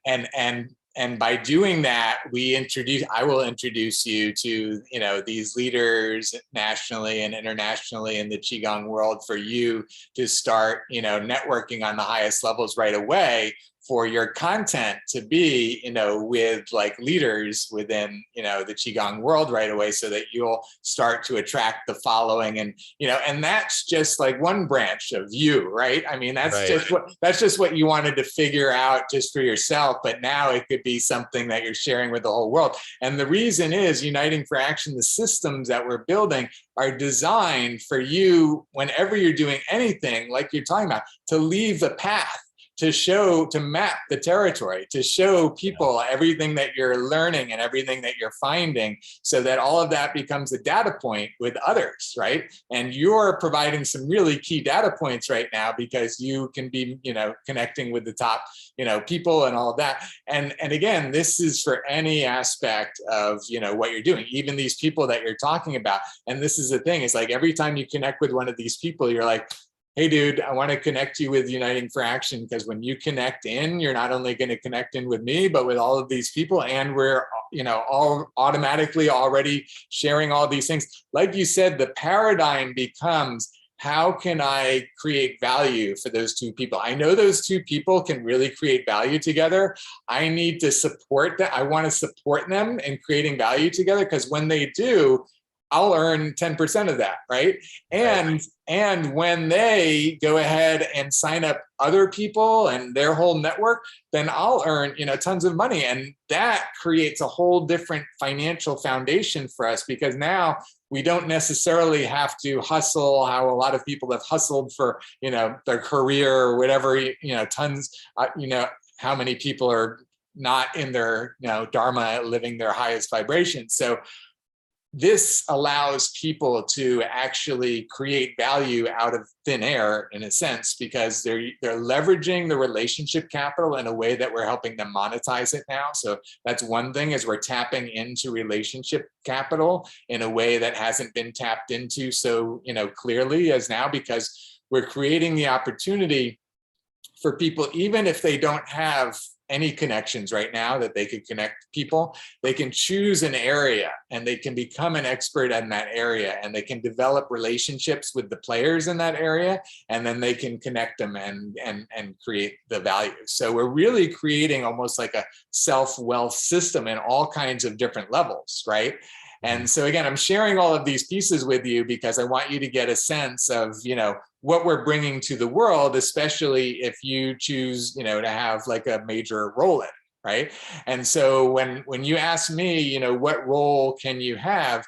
And by doing that, I will introduce you to, these leaders nationally and internationally in the qigong world, for you to start, networking on the highest levels right away, for your content to be, with like leaders within, the qigong world right away, so that you'll start to attract the following. And, and that's just like one branch of you, right? I mean, that's Right. just what you wanted to figure out just for yourself, but now it could be something that you're sharing with the whole world. And the reason is Uniting for Action, the systems that we're building are designed for you, whenever you're doing anything like you're talking about, to leave the path, to map the territory, to show people everything that you're learning and everything that you're finding, so that all of that becomes a data point with others, right? And you're providing some really key data points right now, because you can be, connecting with the top, people and all of that. And again, this is for any aspect of, what you're doing, even these people that you're talking about. And this is the thing, it's like every time you connect with one of these people, you're like, hey, dude, I want to connect you with Uniting for Action, because when you connect in, you're not only going to connect in with me, but with all of these people. And we're, all automatically already sharing all these things. Like you said, the paradigm becomes, how can I create value for those two people? I know those two people can really create value together. I need to support that. I want to support them in creating value together, because when they do, I'll earn 10% of that, right? And when they go ahead and sign up other people and their whole network, then I'll earn, tons of money. And that creates a whole different financial foundation for us, because now we don't necessarily have to hustle how a lot of people have hustled for, their career or whatever, tons, how many people are not in their, dharma, living their highest vibration. So this allows people to actually create value out of thin air, in a sense, because they're leveraging the relationship capital in a way that we're helping them monetize it now. So that's one thing, is we're tapping into relationship capital in a way that hasn't been tapped into so, clearly as now, because we're creating the opportunity for people, even if they don't have any connections right now, that they could connect people. They can choose an area and they can become an expert in that area, and they can develop relationships with the players in that area, and then they can connect them and create the value. So we're really creating almost like a self-wealth system in all kinds of different levels, right? And so again, I'm sharing all of these pieces with you because I want you to get a sense of, what we're bringing to the world, especially if you choose, to have like a major role in it, right? And so when you ask me, what role can you have,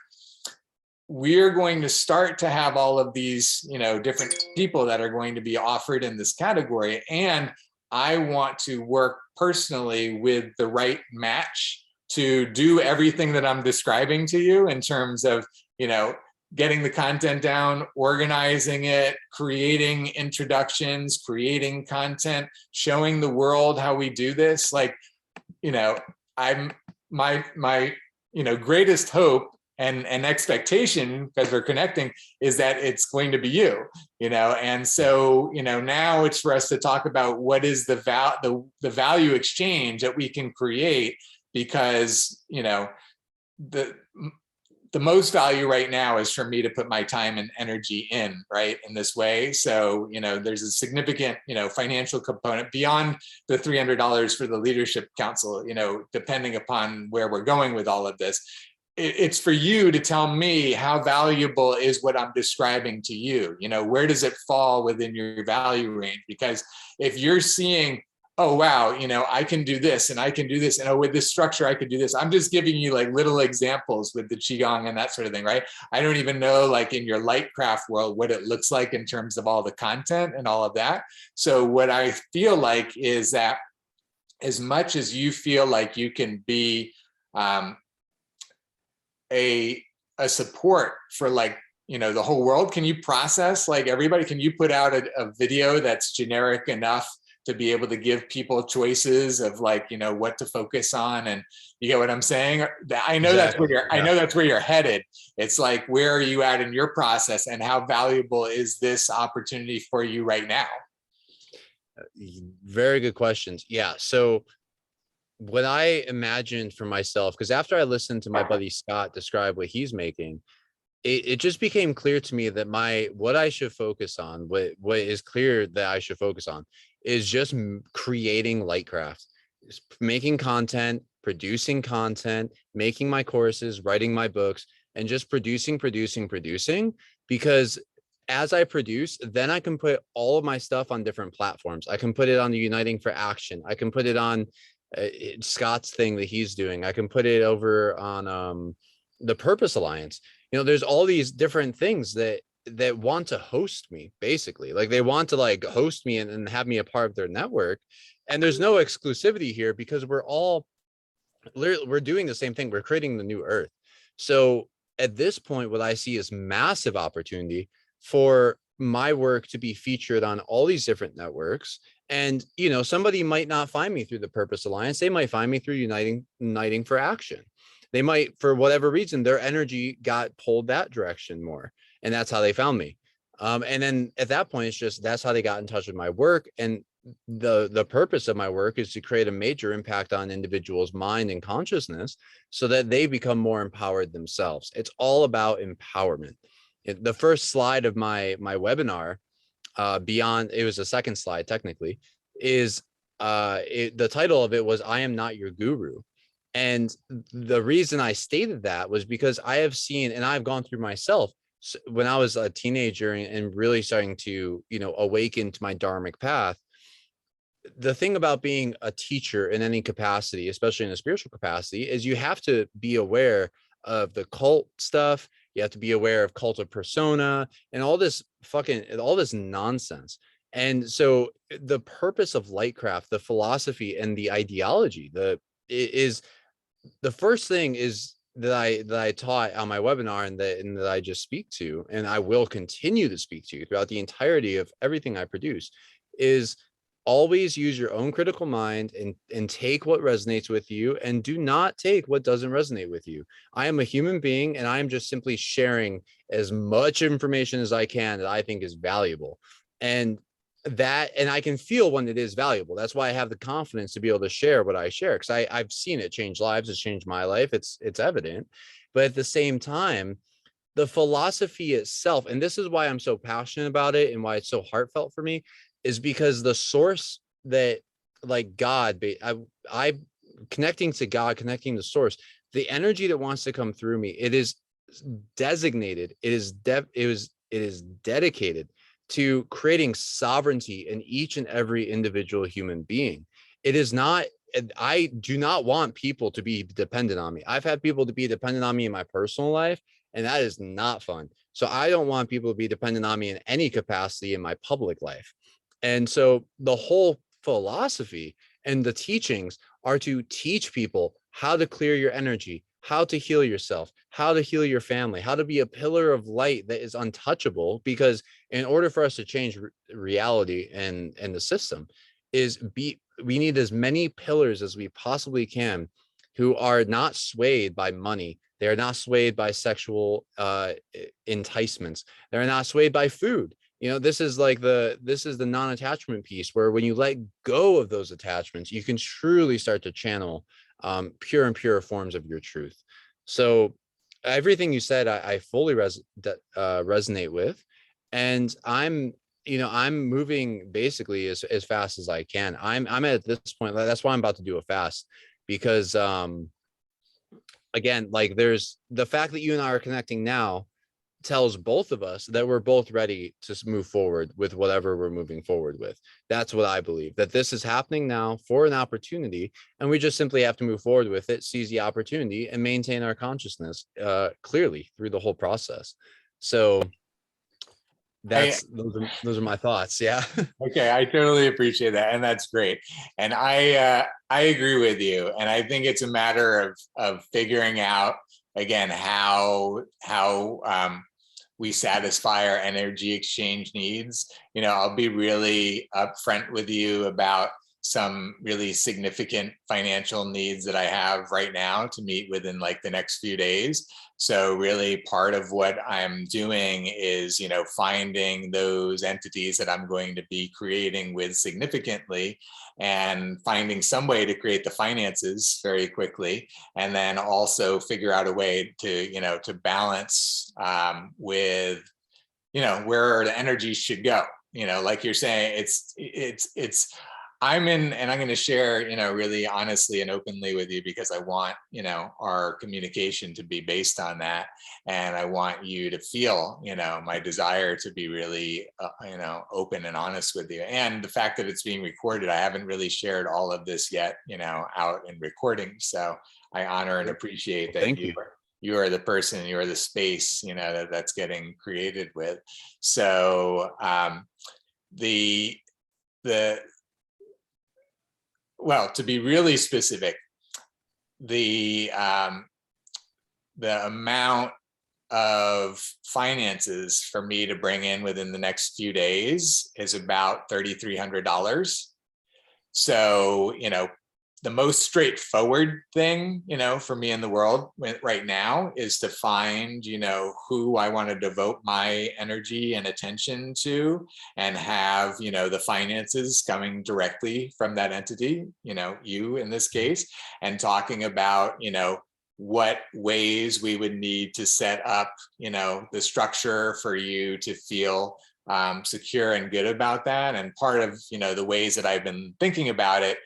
we're going to start to have all of these, different people that are going to be offered in this category. And I want to work personally with the right match to do everything that I'm describing to you in terms of, getting the content down, organizing it, creating introductions, creating content, showing the world how we do this. Like, I'm my greatest hope and expectation, because we're connecting, is that it's going to be you, and so, now it's for us to talk about what is the value exchange that we can create, because, the most value right now is for me to put my time and energy in, right, in this way. So, there's a significant, financial component beyond the $300 for the leadership council, depending upon where we're going with all of this. It's for you to tell me how valuable is what I'm describing to you. Where does it fall within your value range? Because if you're seeing oh wow, I can do this and I can do this, and oh, with this structure I could do this. I'm just giving you like little examples with the qigong and that sort of thing, right? I don't even know, like in your lightcraft world, what it looks like in terms of all the content and all of that. So what I feel like is that as much as you feel like you can be a support for, like, the whole world, can you process like everybody? Can you put out a video that's generic enough to be able to give people choices of, like, what to focus on? And you get what I'm saying? I know that's where Exactly. I know that's where you're headed. It's like, where are you at in your process, and how valuable is this opportunity for you right now? Very good questions. Yeah. So what I imagined for myself, because after I listened to my buddy Scott describe what he's making, it just became clear to me that what I should focus on, what is clear that I should focus on, is just creating Lightcraft, making content, producing content, making my courses, writing my books, and just producing. Because as I produce, then I can put all of my stuff on different platforms. I can put it on the Uniting for Action. I can put it on Scott's thing that he's doing. I can put it over on the Purpose Alliance. There's all these different things that want to host me, basically. Like, they want to like host me and have me a part of their network. And there's no exclusivity here, because we're doing the same thing. We're creating the new earth. So at this point, what I see is massive opportunity for my work to be featured on all these different networks. And somebody might not find me through the Purpose Alliance. They might find me through Uniting for Action. They might, for whatever reason, their energy got pulled that direction more, and that's how they found me. And then at that point, it's just, that's how they got in touch with my work. And the purpose of my work is to create a major impact on individuals' mind and consciousness, so that they become more empowered themselves. It's all about empowerment. The first slide of my webinar, beyond, it was the second slide technically, is the title of it was "I am not your guru." And the reason I stated that was because I have seen, and I've gone through myself, when I was a teenager and really starting to, awaken to my dharmic path. The thing about being a teacher in any capacity, especially in a spiritual capacity, is you have to be aware of the cult stuff. You have to be aware of cult of persona and all this nonsense. And so the purpose of Lightcraft, the philosophy and the ideology, is the first thing is that I taught on my webinar, and that I just speak to, and I will continue to speak to throughout the entirety of everything I produce, is always use your own critical mind and take what resonates with you, and do not take what doesn't resonate with you. I am a human being, and I am just simply sharing as much information as I can that I think is valuable. And I can feel when it is valuable. That's why I have the confidence to be able to share what I share, because I've seen it change lives. It's changed my life. It's evident. But at the same time, the philosophy itself, and this is why I'm so passionate about it and why it's so heartfelt for me, is because the source that, like God, I connecting to God, connecting to source, the energy that wants to come through me, it is designated, it is dedicated to creating sovereignty in each and every individual human being. It is not, I do not want people to be dependent on me. I've had people to be dependent on me in my personal life, and that is not fun. So I don't want people to be dependent on me in any capacity in my public life. And so the whole philosophy and the teachings are to teach people how to clear your energy, how to heal yourself, how to heal your family, how to be a pillar of light that is untouchable. Because in order for us to change reality and the system, we need as many pillars as we possibly can, who are not swayed by money. They are not swayed by sexual enticements. They're not swayed by food. This is the non-attachment piece, where when you let go of those attachments, you can truly start to channel pure and pure forms of your truth. So everything you said, I fully resonate with. And I'm moving basically as fast as I can. I'm at this point. That's why I'm about to do a fast, because again, like, there's the fact that you and I are connecting now. tells both of us that we're both ready to move forward with whatever we're moving forward with. That's what I believe, that this is happening now for an opportunity, and we just simply have to move forward with it, seize the opportunity, and maintain our consciousness clearly through the whole process. So I, those are my thoughts. Yeah. Okay, I totally appreciate that, and that's great. And I agree with you, and I think it's a matter of figuring out again how we satisfy our energy exchange needs. You know, I'll be really upfront with you about some really significant financial needs that I have right now to meet within like the next few days. So really part of what I'm doing is, you know, finding those entities that I'm going to be creating with significantly and finding some way to create the finances very quickly. And then also figure out a way to, you know, to balance with, you know, where the energy should go. You know, like you're saying, it's I'm in, and I'm going to share, you know, really honestly and openly with you because I want, you know, our communication to be based on that. And I want you to feel, you know, my desire to be really, you know, open and honest with you. And the fact that it's being recorded, I haven't really shared all of this yet, you know, out in recording. So I honor and appreciate that Thank you. you are the person, you are the space, you know, that's getting created with. So the well, to be really specific, the amount of finances for me to bring in within the next few days is about $3,300. So, you know, the most straightforward thing, you know, for me in the world right now is to find, you know, who I want to devote my energy and attention to and have, you know, the finances coming directly from that entity, you know, you in this case, and talking about, you know, what ways we would need to set up, you know, the structure for you to feel secure and good about that. And part of, you know, the ways that I've been thinking about it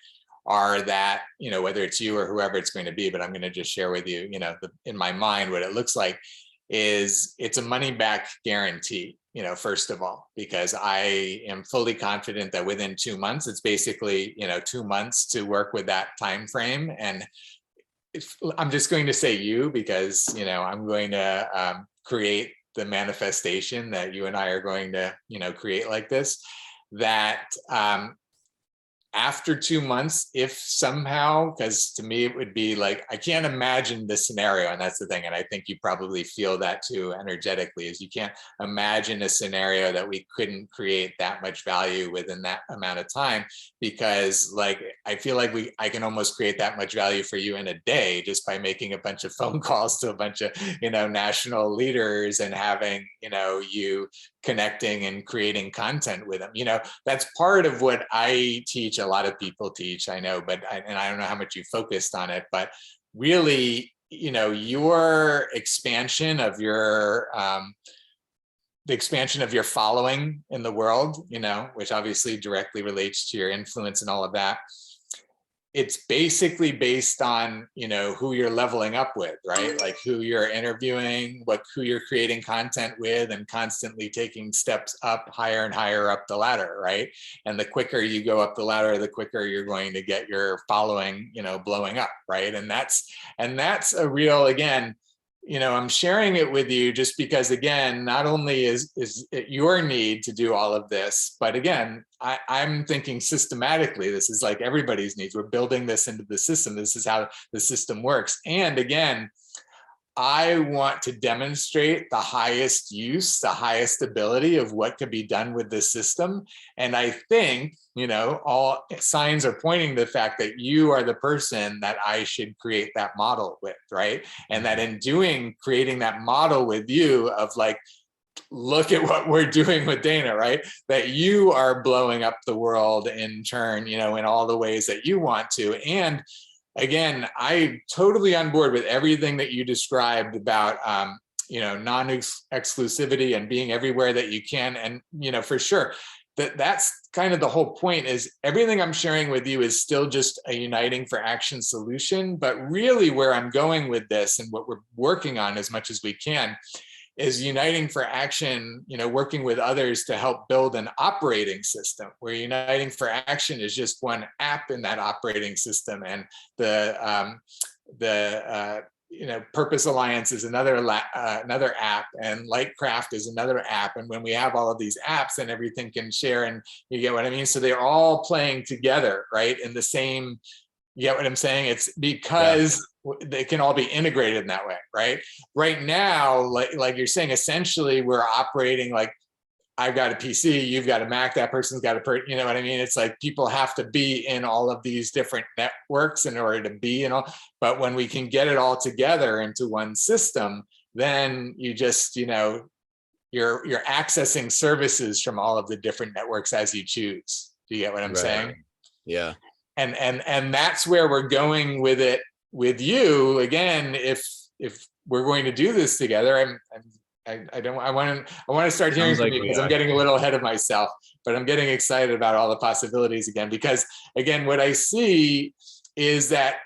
are that, you know, whether it's you or whoever it's going to be, but I'm going to just share with you, you know, in my mind, what it looks like is it's a money back guarantee, you know, first of all, because I am fully confident that within 2 months, it's basically, you know, 2 months to work with that time frame. And I'm just going to say you, because, you know, I'm going to create the manifestation that you and I are going to, you know, create like this, that after 2 months, if somehow, because to me it would be like, I can't imagine this scenario, and that's the thing, and I think you probably feel that too energetically, is you can't imagine a scenario that we couldn't create that much value within that amount of time, because like I feel like I can almost create that much value for you in a day just by making a bunch of phone calls to a bunch of, you know, national leaders and having, you know, you connecting and creating content with them. You know, that's part of what I teach. A lot of people teach, I know, but and I don't know how much you focused on it, but really, you know, your expansion of your the expansion of your following in the world, you know, which obviously directly relates to your influence and all of that. It's basically based on, you know, who you're leveling up with, right? Like who you're interviewing, who you're creating content with, and constantly taking steps up higher and higher up the ladder, right? And the quicker you go up the ladder, the quicker you're going to get your following, you know, blowing up, right? And that's a real, again, you know, I'm sharing it with you just because, again, not only is it your need to do all of this, but again, I'm thinking systematically, this is like everybody's needs. We're building this into the system. This is how the system works. And again, I want to demonstrate the highest use, the highest ability of what can be done with this system. And I think, you know, all signs are pointing to the fact that you are the person that I should create that model with, right? And that in creating that model with you of like, look at what we're doing with Dana, right? That you are blowing up the world in turn, you know, in all the ways that you want to. And again, I'm totally on board with everything that you described about, you know, non-exclusivity and being everywhere that you can. And, you know, for sure, that's kind of the whole point, is everything I'm sharing with you is still just a uniting for action solution. But really where I'm going with this and what we're working on as much as we can is Uniting for Action, working with others to help build an operating system, where Uniting for Action is just one app in that operating system, and the Purpose Alliance is another app, and Lightcraft is another app. And when we have all of these apps, then everything can share, and you get what I mean? So they're all playing together, right? In the same, you get what I'm saying? It's because they can all be integrated in that way, right? Right now, like you're saying, essentially we're operating like, I've got a PC, you've got a Mac, that person's got you know what I mean? It's like people have to be in all of these different networks in order to be in all, but when we can get it all together into one system, then you just, you're accessing services from all of the different networks as you choose. Do you get what I'm saying? Yeah. And that's where we're going with it with you. Again, if we're going to do this together, I want to start hearing from you, because I'm getting a little ahead of myself, but I'm getting excited about all the possibilities again, because again, what I see is that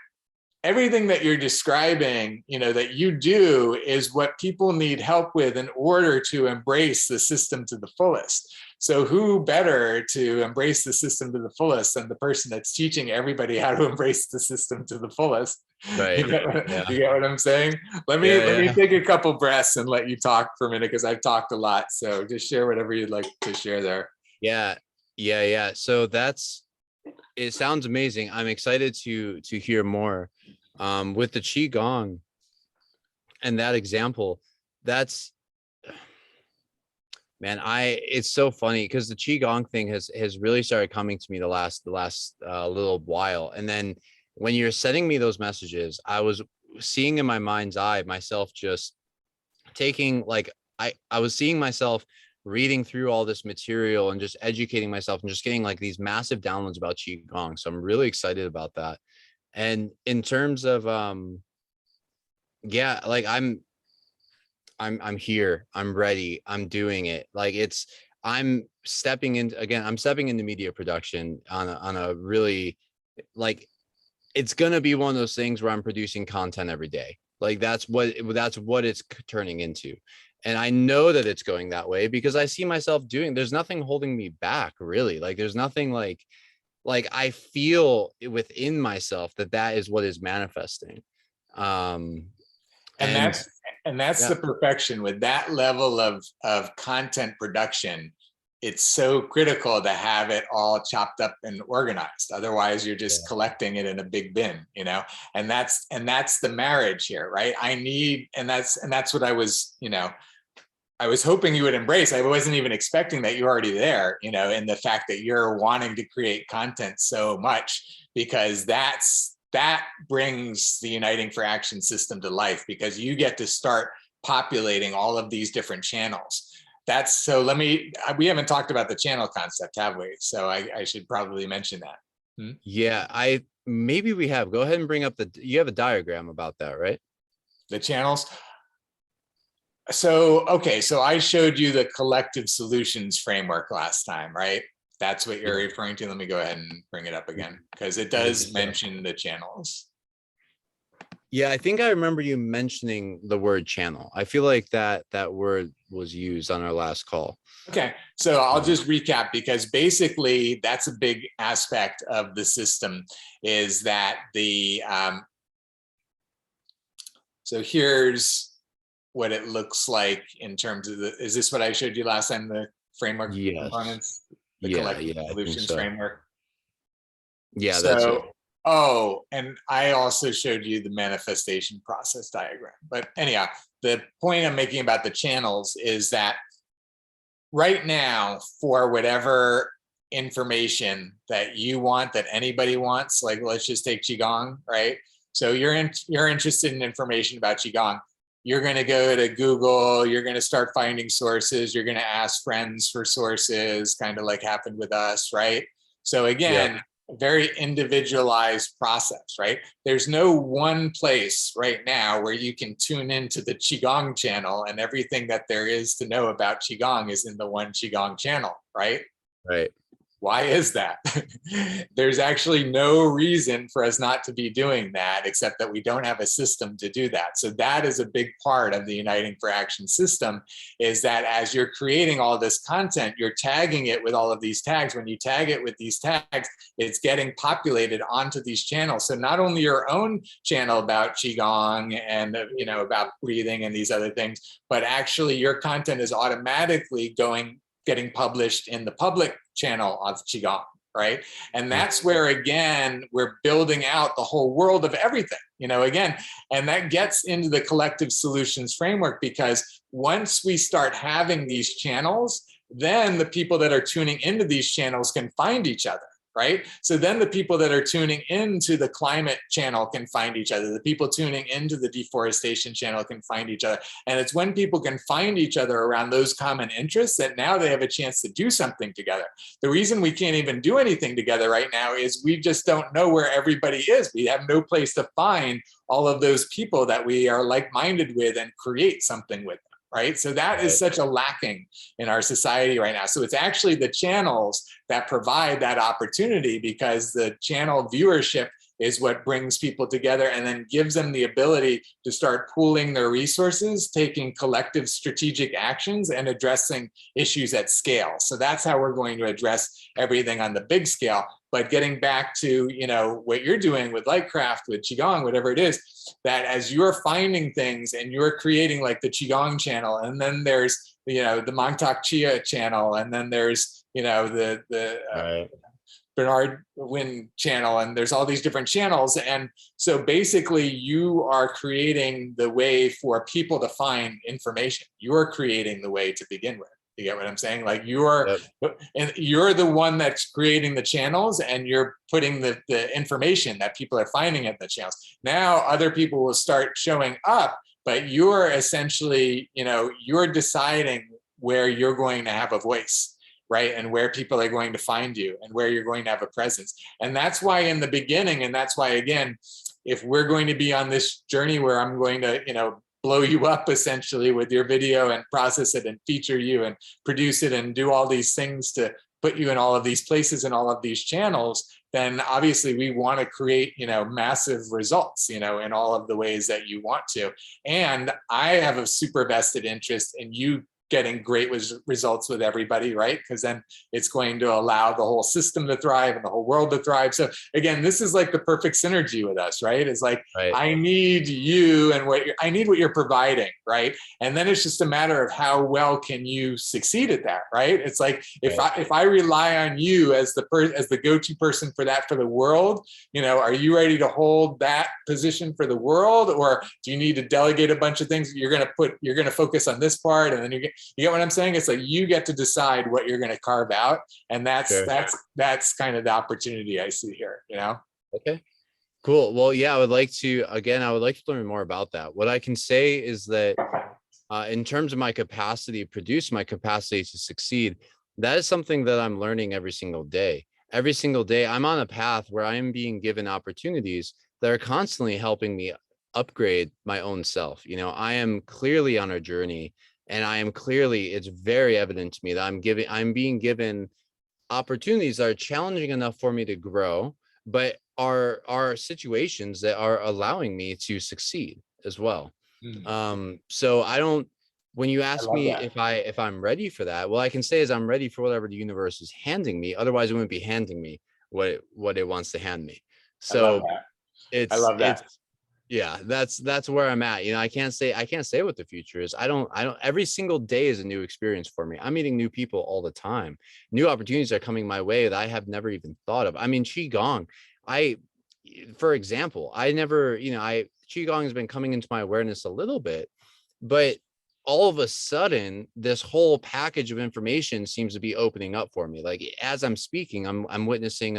everything that you're describing, that you do is what people need help with in order to embrace the system to the fullest. So who better to embrace the system to the fullest than the person that's teaching everybody how to embrace the system to the fullest? Right. You get what I'm saying? Let me take a couple breaths and let you talk for a minute, because I've talked a lot. So just share whatever you'd like to share there. Yeah. So it sounds amazing. I'm excited to hear more. With the Qigong and that example, it's so funny, because the Qigong thing has really started coming to me the last little while. And then when you're sending me those messages, I was seeing in my mind's eye myself just taking, like, I was seeing myself reading through all this material and just educating myself and just getting like these massive downloads about Qigong. So I'm really excited about that. And in terms of like I'm here, I'm ready, I'm doing it. Like I'm stepping into media production on a really, like, it's gonna be one of those things where I'm producing content every day. Like that's what it's turning into. And I know that it's going that way because I see myself there's nothing holding me back, really. Like there's nothing like I feel within myself that is what is manifesting. And that's the perfection. With that level of content production, it's so critical to have it all chopped up and organized. Otherwise you're just collecting it in a big bin, and that's the marriage here, right? That's what I was hoping you would embrace. I wasn't even expecting that you're already there, in the fact that you're wanting to create content so much, because that brings the Uniting for Action system to life, because you get to start populating all of these different channels. We haven't talked about the channel concept, have we? So I should probably mention that. Yeah, maybe we have. Go ahead and bring up you have a diagram about that, right? The channels. So I showed you the collective solutions framework last time, right? That's what you're referring to. Let me go ahead and bring it up again, because it does mention the channels. Yeah, I think I remember you mentioning the word channel. I feel like that word was used on our last call. Okay, so I'll just recap, because basically that's a big aspect of the system, is that so here's what it looks like in terms of is this what I showed you last time, the framework components, the collective solutions framework? Yeah, that's it. And I also showed you the manifestation process diagram. But anyhow, the point I'm making about the channels is that right now, for whatever information that you want, that anybody wants, like let's just take Qigong, right? So you're interested in information about Qigong. You're going to go to Google, you're going to start finding sources, you're going to ask friends for sources, kind of like happened with us, right? So again, a very individualized process, right? There's no one place right now where you can tune into the Qigong channel and everything that there is to know about Qigong is in the one Qigong channel, right? Right. Why is that? There's actually no reason for us not to be doing that, except that we don't have a system to do that. So that is a big part of the Uniting for Action system, is that as you're creating all this content, you're tagging it with all of these tags. When you tag it with these tags, it's getting populated onto these channels. So not only your own channel about Qigong and, you know, about breathing and these other things, but actually your content is automatically getting published in the public channel of Qigong, right? And that's where, again, we're building out the whole world of everything, you know, again, and that gets into the collective solutions framework, because once we start having these channels, then the people that are tuning into these channels can find each other. Right? So then the people that are tuning into the climate channel can find each other. The people tuning into the deforestation channel can find each other. And it's when people can find each other around those common interests that now they have a chance to do something together. The reason we can't even do anything together right now is we just don't know where everybody is. We have no place to find all of those people that we are like-minded with and create something with them. Right? So that is such a lacking in our society right now. So it's actually the channels that provide that opportunity, because the channel viewership is what brings people together and then gives them the ability to start pooling their resources, taking collective strategic actions and addressing issues at scale. So that's how we're going to address everything on the big scale. But getting back to, you know, what you're doing with Lightcraft, with Qigong, whatever it is, that as you're finding things and you're creating like the Qigong channel, and then there's, you know, the Montauk Chia channel, and then there's, you know, the Bernard Wynn channel, and there's all these different channels. And so basically you are creating the way for people to find information. You're creating the way to begin with. You get what I'm saying? Like and you're the one that's creating the channels, and you're putting the information that people are finding at the channels. Now other people will start showing up, but you're essentially, you know, you're deciding where you're going to have a voice, right? And where people are going to find you and where you're going to have a presence. And that's why in the beginning, and that's why, again, if we're going to be on this journey where I'm going to, you know, blow you up essentially with your video and process it and feature you and produce it and do all these things to put you in all of these places and all of these channels, then obviously we want to create, you know, massive results, you know, in all of the ways that you want to. And I have a super vested interest in you getting great results with everybody, right? Because then it's going to allow the whole system to thrive and the whole world to thrive. So again, this is like the perfect synergy with us, right? It's like, I need you and I need what you're providing, right? And then it's just a matter of how well can you succeed at that, right? It's like, if I rely on you as the go-to person for that for the world, you know, are you ready to hold that position for the world, or do you need to delegate a bunch of things? You're going to focus on this part, and then you get what I'm saying? It's like you get to decide what you're going to carve out, and that's kind of the opportunity I see here, you know? Okay, cool. Well, yeah, I would like to learn more about that. What I can say is that in terms of my capacity to produce, my capacity to succeed, that is something that I'm learning every single day. Every single day, I'm on a path where I am being given opportunities that are constantly helping me upgrade my own self. You know, I am clearly on a journey, and it's very evident to me that I'm being given opportunities that are challenging enough for me to grow, but are situations that are allowing me to succeed as well. So when you ask me if I'm ready for that, well, I can say is I'm ready for whatever the universe is handing me. Otherwise it wouldn't be handing me what it wants to hand me. So I love that. Yeah, that's where I'm at. You know, I can't say what the future is. I don't every single day is a new experience for me. I'm meeting new people all the time. New opportunities are coming my way that I have never even thought of. I mean, Qigong, for example, Qigong has been coming into my awareness a little bit, but all of a sudden this whole package of information seems to be opening up for me. Like as I'm speaking, I'm witnessing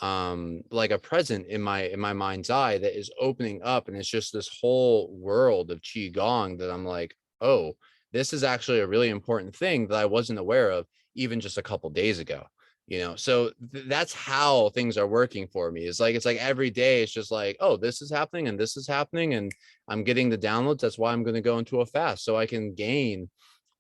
like a present in my mind's eye that is opening up, and it's just this whole world of Qigong that I'm like, oh, this is actually a really important thing that I wasn't aware of even just a couple days ago. You know, so that's how things are working for me. It's like every day it's just like, oh, this is happening and this is happening, and I'm getting the downloads. That's why I'm going to go into a fast, so I can gain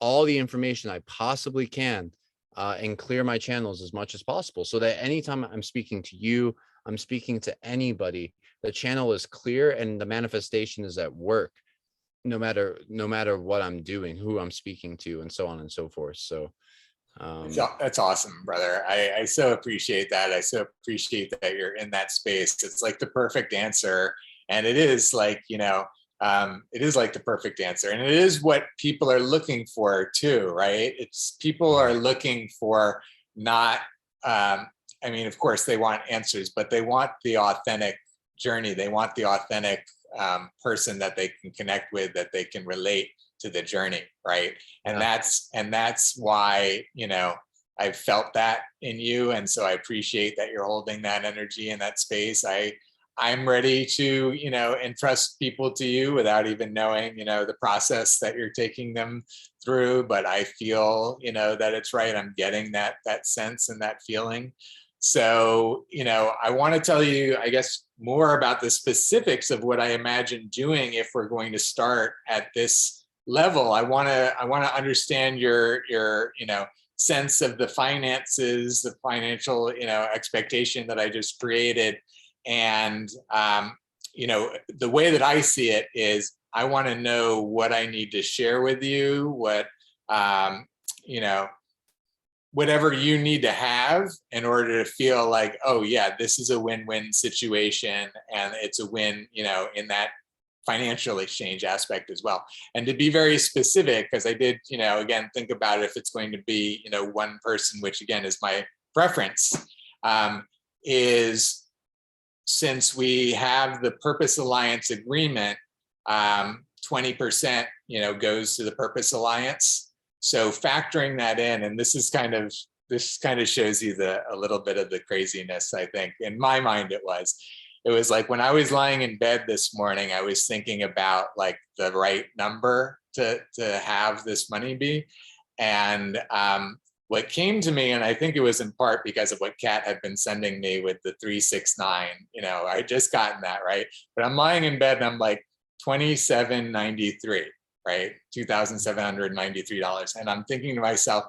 all the information I possibly can and clear my channels as much as possible, so that anytime I'm speaking to you, I'm speaking to anybody, the channel is clear and the manifestation is at work, no matter what I'm doing, who I'm speaking to, and so on and so forth. So That's awesome, brother. I so appreciate that. I so appreciate that you're in that space. It's like the perfect answer. And it is like, it is like the perfect answer. And it is what people are looking for too, right? It's people are looking for not, I mean, of course they want answers, but they want the authentic journey. They want the authentic person that they can connect with, that they can relate to the journey, right? And that's why I've felt that in you, and so I appreciate that you're holding that energy in that space. I'm ready to entrust people to you without even knowing the process that you're taking them through, but I feel that it's right. I'm getting that sense and that feeling. So I want to tell you, I guess, more about the specifics of what I imagine doing if we're going to start at this level. I want to understand your sense of the finances, the financial expectation that I just created, and the way that I see it is I want to know what I need to share with you, what whatever you need to have in order to feel like, oh yeah, this is a win-win situation, and it's a win in that financial exchange aspect as well. And to be very specific, because I did again think about it, if it's going to be one person, which again is my preference, is since we have the Purpose Alliance agreement, 20% goes to the Purpose Alliance. So factoring that in, and this kind of shows you a little bit of the craziness. I think in my mind it was like when I was lying in bed this morning, I was thinking about like the right number to have this money be. And what came to me, and I think it was in part because of what Kat had been sending me with the 369, I just gotten that, right? But I'm lying in bed and I'm like 2793, right? $2,793. And I'm thinking to myself,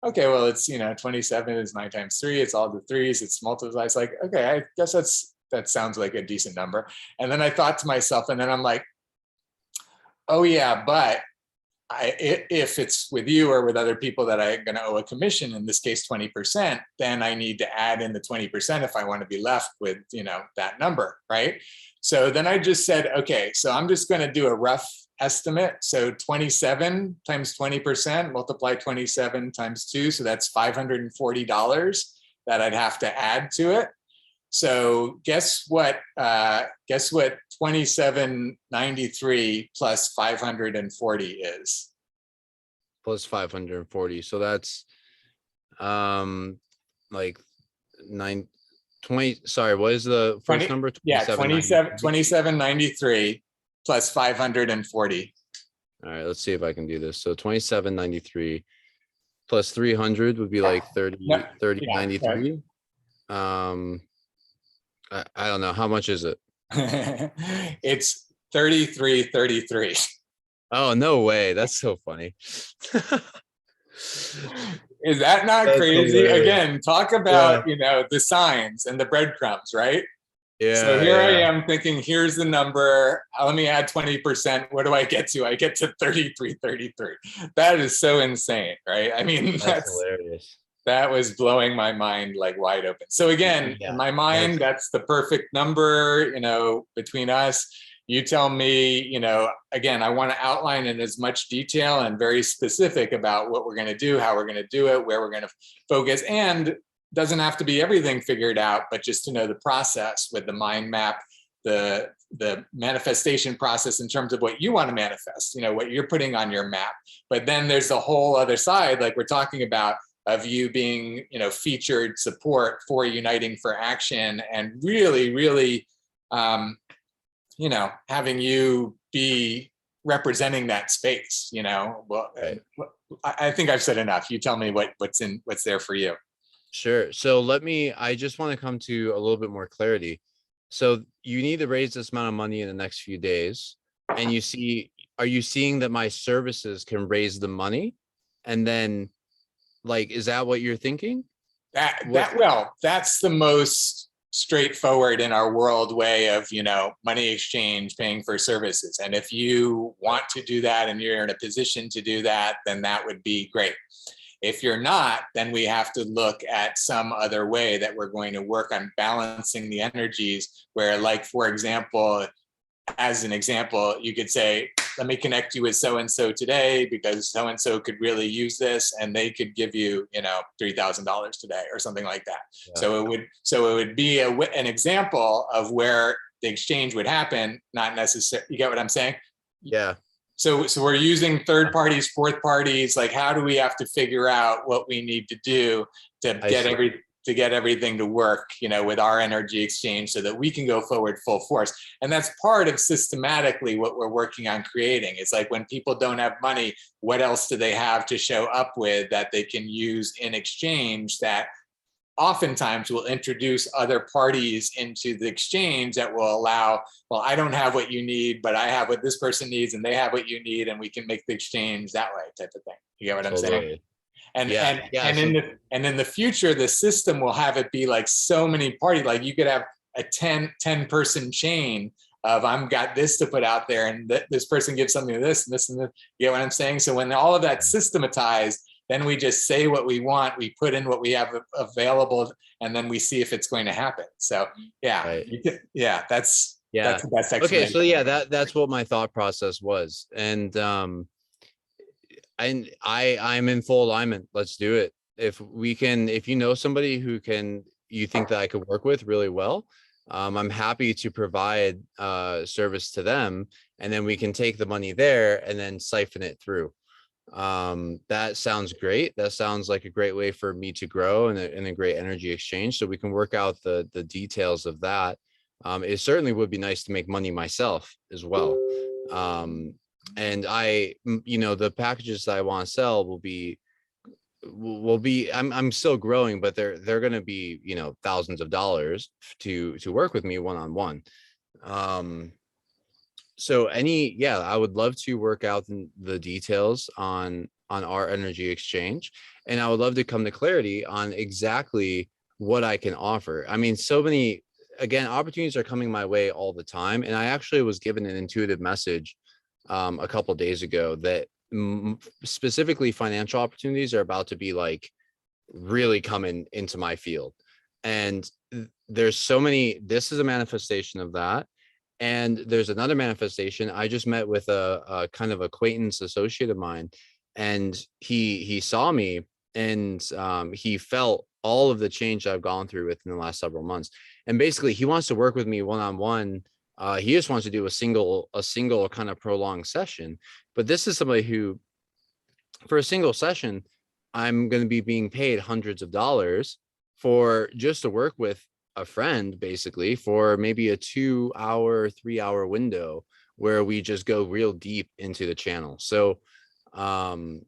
okay, well, it's, 27 is 9 times 3. It's all the threes. It's multiplied. It's like, okay, I guess that sounds like a decent number. And then I thought to myself, and then I'm like, oh yeah, but if it's with you or with other people that I'm going to owe a commission, in this case 20%, then I need to add in the 20% if I want to be left with that number, right? So then I just said, okay, so I'm just going to do a rough estimate. So 27 times 20%, multiply 27 times 2, so that's $540 that I'd have to add to it. So guess what? Guess what 2793 plus 540 is? Plus 540. So that's like 920. Sorry, what is the first number? 2793 plus 540. All right, let's see if I can do this. So 2793 plus 300 would be like 3093. I don't know. How much is it? It's 3333. Oh, no way. That's so funny. Is that not That's crazy? hilarious. Again, talk about, the signs and the breadcrumbs, right? Yeah. So here I am thinking, here's the number. Let me add 20%. What do I get to? I get to 3333. That is so insane, right? I mean, That's hilarious. That was blowing my mind like wide open. So again, in my mind, that's the perfect number, between us. You tell me, again, I want to outline in as much detail and very specific about what we're going to do, how we're going to do it, where we're going to focus, and doesn't have to be everything figured out, but just to know the process with the mind map, the manifestation process in terms of what you want to manifest, what you're putting on your map. But then there's the whole other side, like we're talking about, of you being, featured support for Uniting for Action, and really, really, having you be representing that space, well, right. I think I've said enough. You tell me what's there for you. Sure. So I just want to come to a little bit more clarity. So you need to raise this amount of money in the next few days, and are you seeing that my services can raise the money? And then Like, is that what you're thinking? Well, that's the most straightforward in our world way of, money exchange, paying for services. And if you want to do that and you're in a position to do that, then that would be great. If you're not, then we have to look at some other way that we're going to work on balancing the energies where, like, for example, as an example, you could say, let me connect you with so-and-so today because so-and-so could really use this and they could give you, $3,000 today or something like that. Yeah. So it would be an example of where the exchange would happen, not necessarily, you get what I'm saying? Yeah. So we're using third parties, fourth parties, like how do we have to figure out what we need to do to get everything to work, with our energy exchange so that we can go forward full force. And that's part of systematically what we're working on creating. It's like when people don't have money, what else do they have to show up with that they can use in exchange that oftentimes will introduce other parties into the exchange that will allow, well, I don't have what you need, but I have what this person needs and they have what you need, and we can make the exchange that way type of thing. You get what I'm saying? And in the future, the system will have it be like so many parties, like you could have a 10 person chain of I'm got this to put out there and this person gives something to this and this and this. You get what I'm saying? So when all of that's systematized, then we just say what we want, we put in what we have available, and then we see if it's going to happen. So yeah, right. that's the best explanation. Okay, so yeah, that's what my thought process was. And I'm in full alignment. Let's do it. If you know somebody you think that I could work with really well, I'm happy to provide service to them, and then we can take the money there and then siphon it through. That sounds great. That sounds like a great way for me to grow and a great energy exchange. So we can work out the details of that. It certainly would be nice to make money myself as well. And the packages that I want to sell will be I'm still growing, but they're going to be, thousands of dollars to work with me one-on-one. So I would love to work out the details on our energy exchange, and I would love to come to clarity on exactly what I can offer. I mean, so many, again, opportunities are coming my way all the time. And I actually was given an intuitive message a couple of days ago that specifically financial opportunities are about to be like really coming into my field. And there's so many, this is a manifestation of that. And there's another manifestation. I just met with a kind of acquaintance associate of mine, and he saw me, and he felt all of the change I've gone through within the last several months. And basically he wants to work with me one-on-one. He just wants to do a single kind of prolonged session. But this is somebody who, for a single session, I'm going to be being paid hundreds of dollars for just to work with a friend, basically, for maybe a 2-hour, 3-hour window where we just go real deep into the channel. So I'm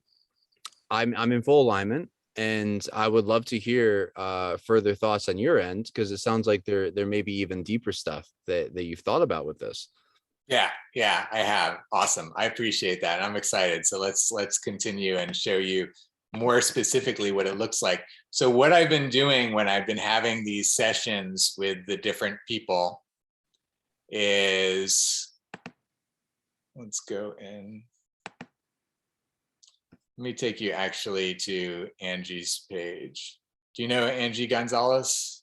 in full alignment, and I would love to hear further thoughts on your end, because it sounds like there may be even deeper stuff that you've thought about with this. Yeah, I have. Awesome. I appreciate that. I'm excited. So let's continue and show you more specifically what it looks like. So what I've been doing when I've been having these sessions with the different people is, let's go in. Let me take you actually to Angie's page. Do you know Angie Gonzalez?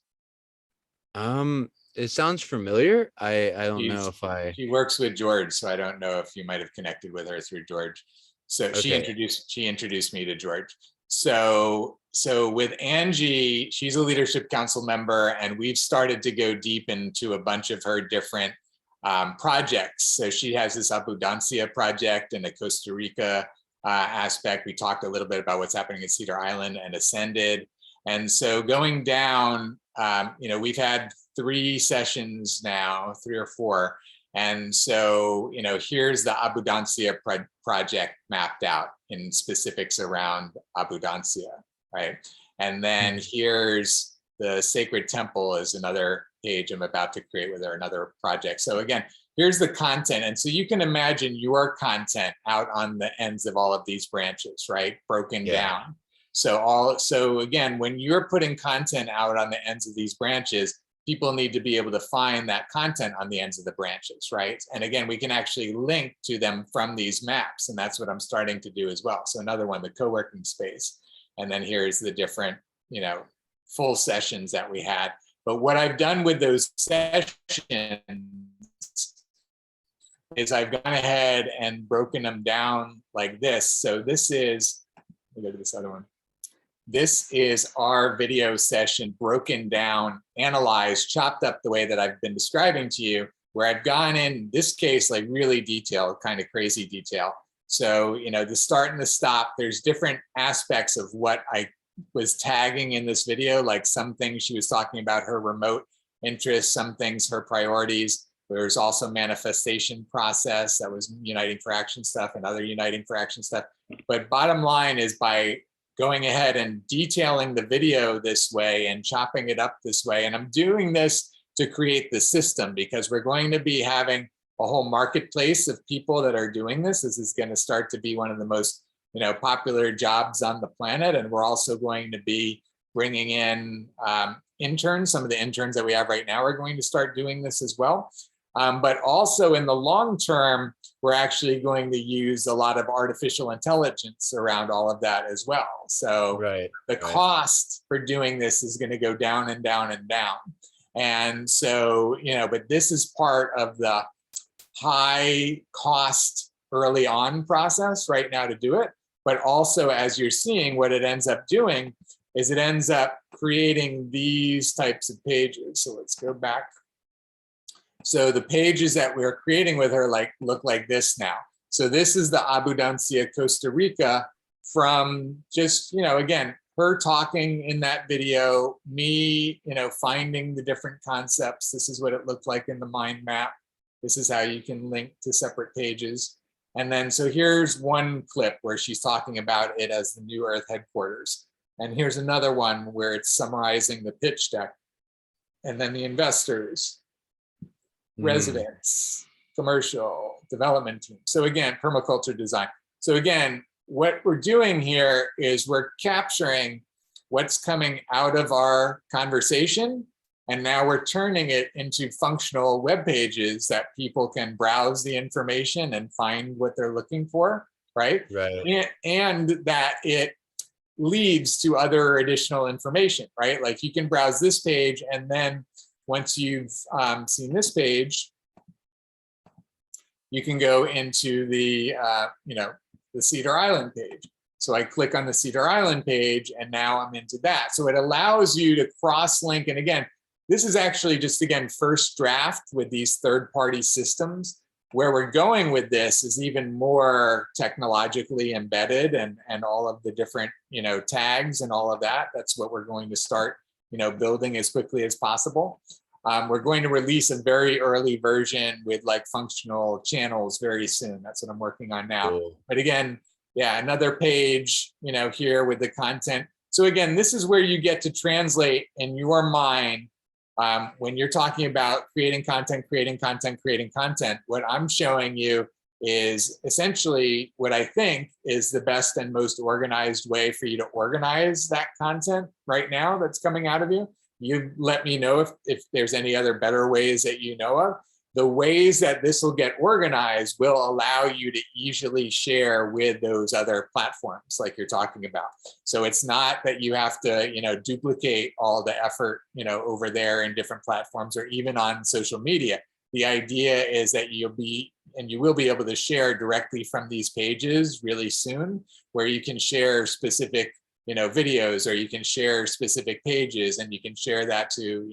It sounds familiar. I don't know if she works with George, so I don't know if you might have connected with her through George. So okay. She introduced me to George. So with Angie, she's a leadership council member, and we've started to go deep into a bunch of her different projects. So she has this Abundancia project and a Costa Rica aspect. We talked a little bit about what's happening at Cedar Island and Ascended. And so going down, we've had 3 sessions now, 3 or 4. And so, here's the Abundancia project mapped out in specifics around Abundancia, right? And then here's the Sacred Temple is another page I'm about to create with her, another project. So again, here's the content. And so you can imagine your content out on the ends of all of these branches, right? Broken down. So again, when you're putting content out on the ends of these branches, people need to be able to find that content on the ends of the branches, right? And again, we can actually link to them from these maps, and that's what I'm starting to do as well. So another one, the co-working space. And then here's the different, full sessions that we had. But what I've done with those sessions is I've gone ahead and broken them down like this. So this is, let me go to this other one. This is our video session broken down, analyzed, chopped up the way that I've been describing to you, where I've gone in this case, like really detailed, kind of crazy detail. So, the start and the stop, there's different aspects of what I was tagging in this video, like some things she was talking about her remote interests, some things her priorities. There's also manifestation process that was uniting for action stuff and other uniting for action stuff. But bottom line is, by going ahead and detailing the video this way and chopping it up this way. And I'm doing this to create the system, because we're going to be having a whole marketplace of people that are doing this. This is going to start to be one of the most, popular jobs on the planet. And we're also going to be bringing in interns. Some of the interns that we have right now are going to start doing this as well. But also in the long term, we're actually going to use a lot of artificial intelligence around all of that as well. So the cost for doing this is going to go down and down and down. And so, but this is part of the high cost early on process right now to do it. But also, as you're seeing, what it ends up doing is it ends up creating these types of pages. So let's go back. So the pages that we're creating with her look like this now. So this is the Abundancia, Costa Rica, from just, again, her talking in that video, me, finding the different concepts. This is what it looked like in the mind map. This is how you can link to separate pages. And then, so here's one clip where she's talking about it as the New Earth headquarters. And here's another one where it's summarizing the pitch deck. And then the investors, residents, commercial, development team. So again, permaculture design. So again, what we're doing here is we're capturing what's coming out of our conversation, and now we're turning it into functional web pages that people can browse the information and find what they're looking for, right? And that it leads to other additional information, right? Like you can browse this page, and then once you've seen this page, you can go into the, the Cedar Island page. So I click on the Cedar Island page, and now I'm into that. So it allows you to cross-link. And again, this is actually just, again, first draft with these third-party systems. Where we're going with this is even more technologically embedded, and all of the different, tags and all of that. That's what we're going to start, building as quickly as possible. We're going to release a very early version with like functional channels very soon. That's what I'm working on now. Cool. But again, yeah, another page, here with the content. So again, this is where you get to translate in your mind when you're talking about creating content, what I'm showing you is essentially what I think is the best and most organized way for you to organize that content right now that's coming out of you. You let me know if there's any other better ways that you know of. The ways that this will get organized will allow you to easily share with those other platforms like you're talking about. So it's not that you have to, duplicate all the effort, over there in different platforms or even on social media. The idea is that you will be able to share directly from these pages really soon, where you can share specific, videos, or you can share specific pages, and you can share that to,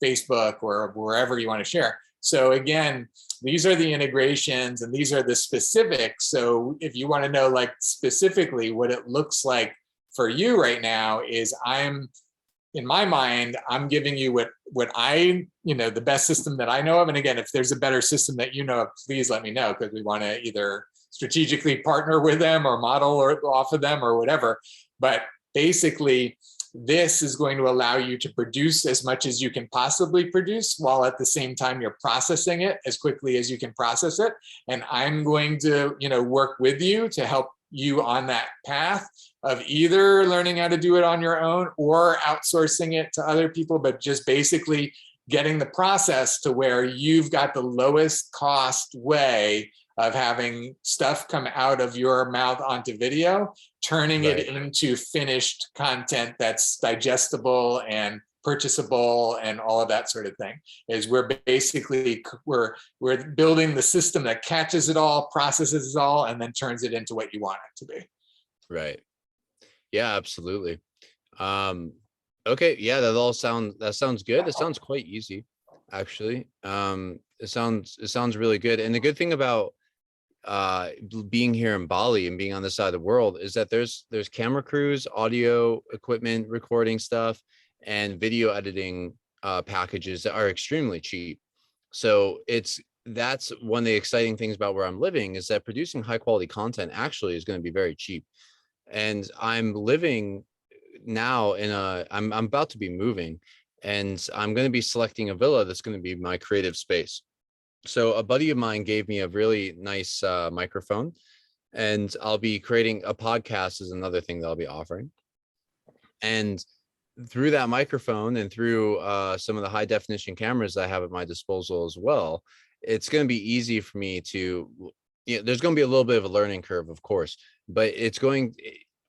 Facebook or wherever you want to share. So again, these are the integrations and these are the specifics. So if you want to know like specifically what it looks like for you right now, is in my mind, I'm giving you what I, the best system that I know of. And again, if there's a better system that you know of, please let me know, because we want to either strategically partner with them or model or off of them or whatever. But basically, this is going to allow you to produce as much as you can possibly produce, while at the same time you're processing it as quickly as you can process it. And I'm going to, work with you to help you on that path of either learning how to do it on your own or outsourcing it to other people, but just basically getting the process to where you've got the lowest cost way of having stuff come out of your mouth onto video, turning it into finished content that's digestible and purchasable and all of that sort of thing. Is we're basically we're building the system that catches it all, processes it all, and then turns it into what you want it to be. Right. Yeah, absolutely. Okay, yeah, that sounds good. It sounds quite easy, actually. It sounds really good. And the good thing about being here in Bali and being on this side of the world is that there's camera crews, audio equipment, recording stuff, and video editing packages that are extremely cheap. So that's one of the exciting things about where I'm living, is that producing high quality content actually is going to be very cheap. And I'm living now I'm about to be moving, and I'm going to be selecting a villa that's going to be my creative space. So a buddy of mine gave me a really nice microphone, and I'll be creating a podcast is another thing that I'll be offering. And through that microphone and through some of the high definition cameras I have at my disposal as well, it's going to be easy for me to, there's going to be a little bit of a learning curve, of course, but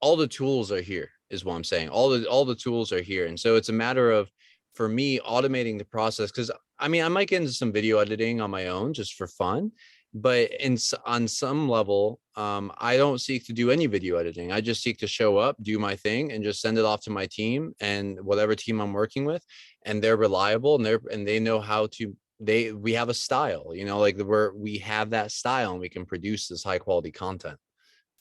all the tools are here, is what I'm saying. All the tools are here. And so it's a matter of, for me, automating the process. Because I mean, I might get into some video editing on my own just for fun, but on some level, I don't seek to do any video editing. I just seek to show up, do my thing, and just send it off to my team and whatever team I'm working with, and they're reliable, and they know how to. We have a style, like we have that style, and we can produce this high quality content.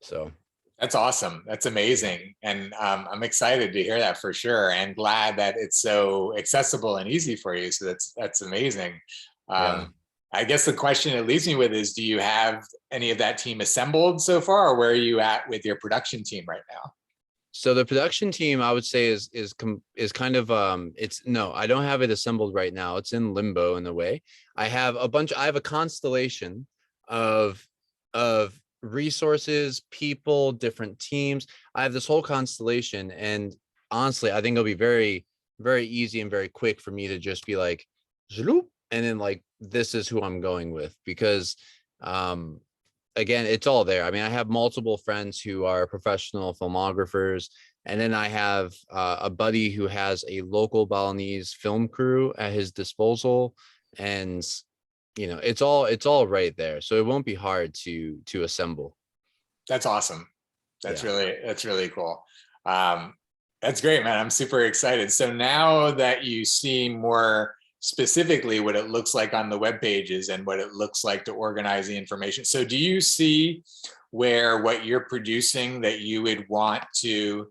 So that's awesome. That's amazing. And I'm excited to hear that for sure, and glad that it's so accessible and easy for you. So that's amazing. yeah. I guess the question it leaves me with is, do you have any of that team assembled so far, or where are you at with your production team right now? So the production team, I would say, is kind of I don't have it assembled right now. It's in limbo in a way. I have a constellation of resources, people, different teams. I have this whole constellation, and honestly, I think it'll be very, very easy and very quick for me to just be like, and then like, this is who I'm going with, because again, it's all there. I mean, I have multiple friends who are professional filmographers, and then I have a buddy who has a local Balinese film crew at his disposal, and it's all right there. So it won't be hard to assemble. That's awesome. That's Yeah. really cool. That's great, man. I'm super excited. So now that you see more specifically what it looks like on the web pages and what it looks like to organize the information. So do you see where what you're producing that you would want to,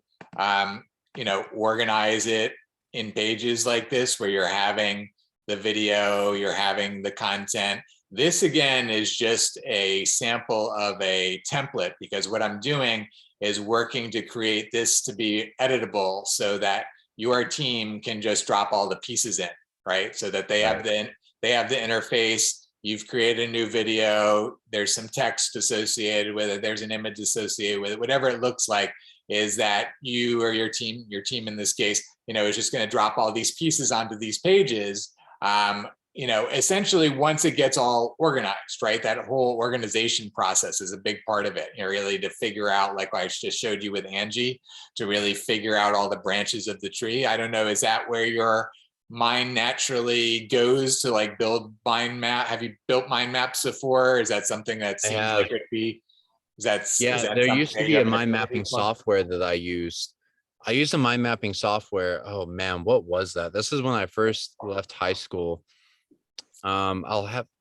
organize it in pages like this, where you're having the video, you're having the content? This again is just a sample of a template, because what I'm doing is working to create this to be editable so that your team can just drop all the pieces in, right? So that they have the interface. You've created a new video. There's some text associated with it. There's an image associated with it. Whatever it looks like, is that you or your team in this case, is just going to drop all these pieces onto these pages. Essentially, once it gets all organized, right? That whole organization process is a big part of it. Really to figure out, like I just showed you with Angie, to really figure out all the branches of the tree. I don't know, is that where your mind naturally goes to, like, build mind map? Have you built mind maps before? Is that something that seems like it'd be? There used to be a mind mapping software that I used. I used a mind mapping software. Oh man, what was that? This is when I first left high school. Oh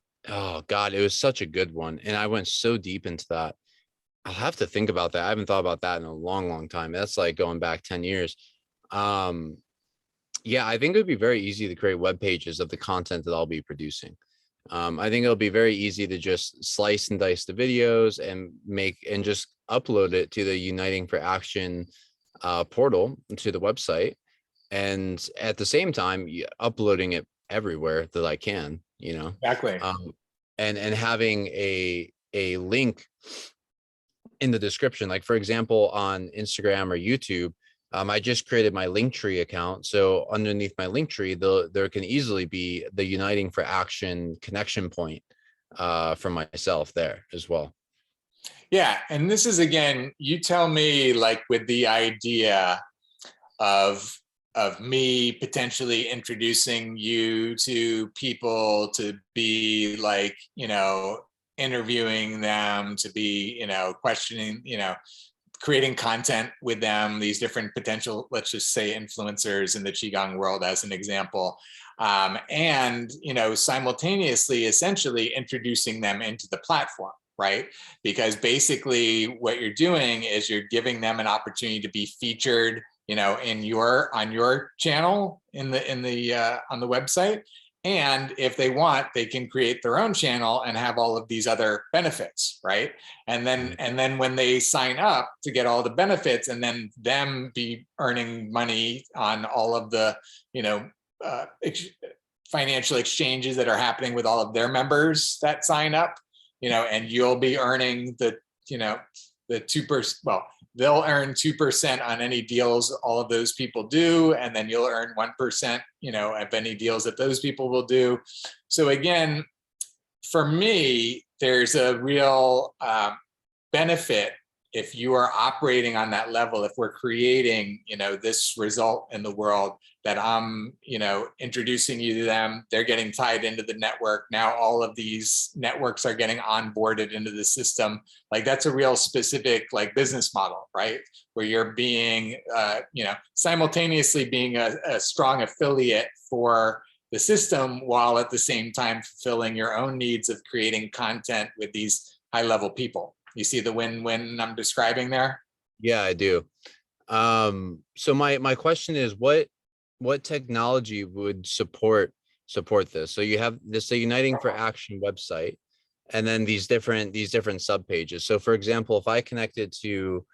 God, it was such a good one. And I went so deep into that. I'll have to think about that. I haven't thought about that in a long, long time. That's like going back 10 years. Yeah, I think it would be very easy to create web pages of the content that I'll be producing. I think it'll be very easy to just slice and dice the videos and just upload it to the Uniting for Action portal, to the website. And at the same time, uploading it everywhere that I can, Exactly. and having a link in the description. Like for example, on Instagram or YouTube, I just created my Linktree account. So underneath my Linktree, there can easily be the Uniting for Action connection point for myself there as well. Yeah, and this is, again, you tell me, like with the idea of me potentially introducing you to people, to be like, interviewing them, to be, questioning, creating content with them, these different potential, let's just say, influencers in the Qigong world as an example. And, simultaneously, essentially introducing them into the platform, right? Because basically what you're doing is you're giving them an opportunity to be featured, on your channel on the website. And if they want, they can create their own channel and have all of these other benefits, right? And then when they sign up to get all the benefits, and then them be earning money on all of the, financial exchanges that are happening with all of their members that sign up, and you'll be earning the 2%. Well, they'll earn 2% on any deals all of those people do, and then you'll earn 1%, of any deals that those people will do. So again, for me, there's a real benefit if you are operating on that level. If we're creating, this result in the world, that I'm, introducing you to them, they're getting tied into the network. Now all of these networks are getting onboarded into the system. Like that's a real specific like business model, right? Where you're being, simultaneously being a strong affiliate for the system, while at the same time fulfilling your own needs of creating content with these high level people. You see the win-win I'm describing there? Yeah, I do. So my question is, what technology would support this? So you have this, the Uniting for Action website, and then these different sub pages. So for example, if I connected to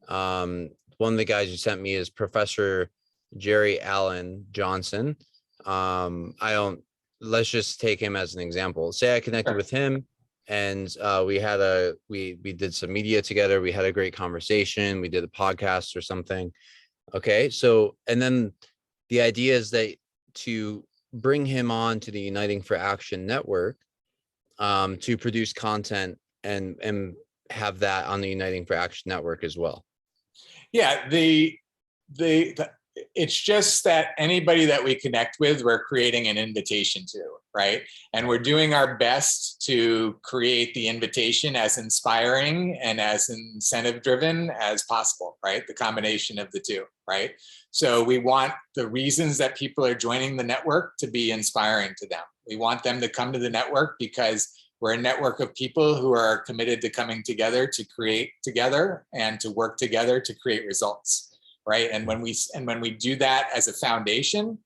one of the guys you sent me is Professor Jerry Allen Johnson. Let's just take him as an example. Say I connected with him, and we did some media together. We had a great conversation. We did a podcast or something. Okay, so, and then the idea is that to bring him on to the Uniting for Action network, to produce content and have that on the Uniting for Action network as well. Yeah, it's just that anybody that we connect with, we're creating an invitation to, right? And we're doing our best to create the invitation as inspiring and as incentive driven as possible, right? The combination of the two, right? So we want the reasons that people are joining the network to be inspiring to them. We want them to come to the network because we're a network of people who are committed to coming together to create together and to work together to create results. Right. And when we do that as a foundation,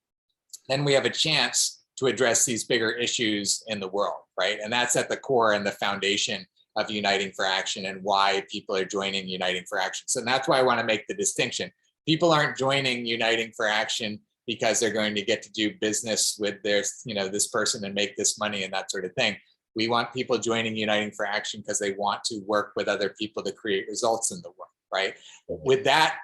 then we have a chance to address these bigger issues in the world. Right. And that's at the core and the foundation of Uniting for Action, and why people are joining Uniting for Action. So that's why I want to make the distinction. People aren't joining Uniting for Action because they're going to get to do business with this person and make this money and that sort of thing. We want people joining Uniting for Action because they want to work with other people to create results in the world. Right. With that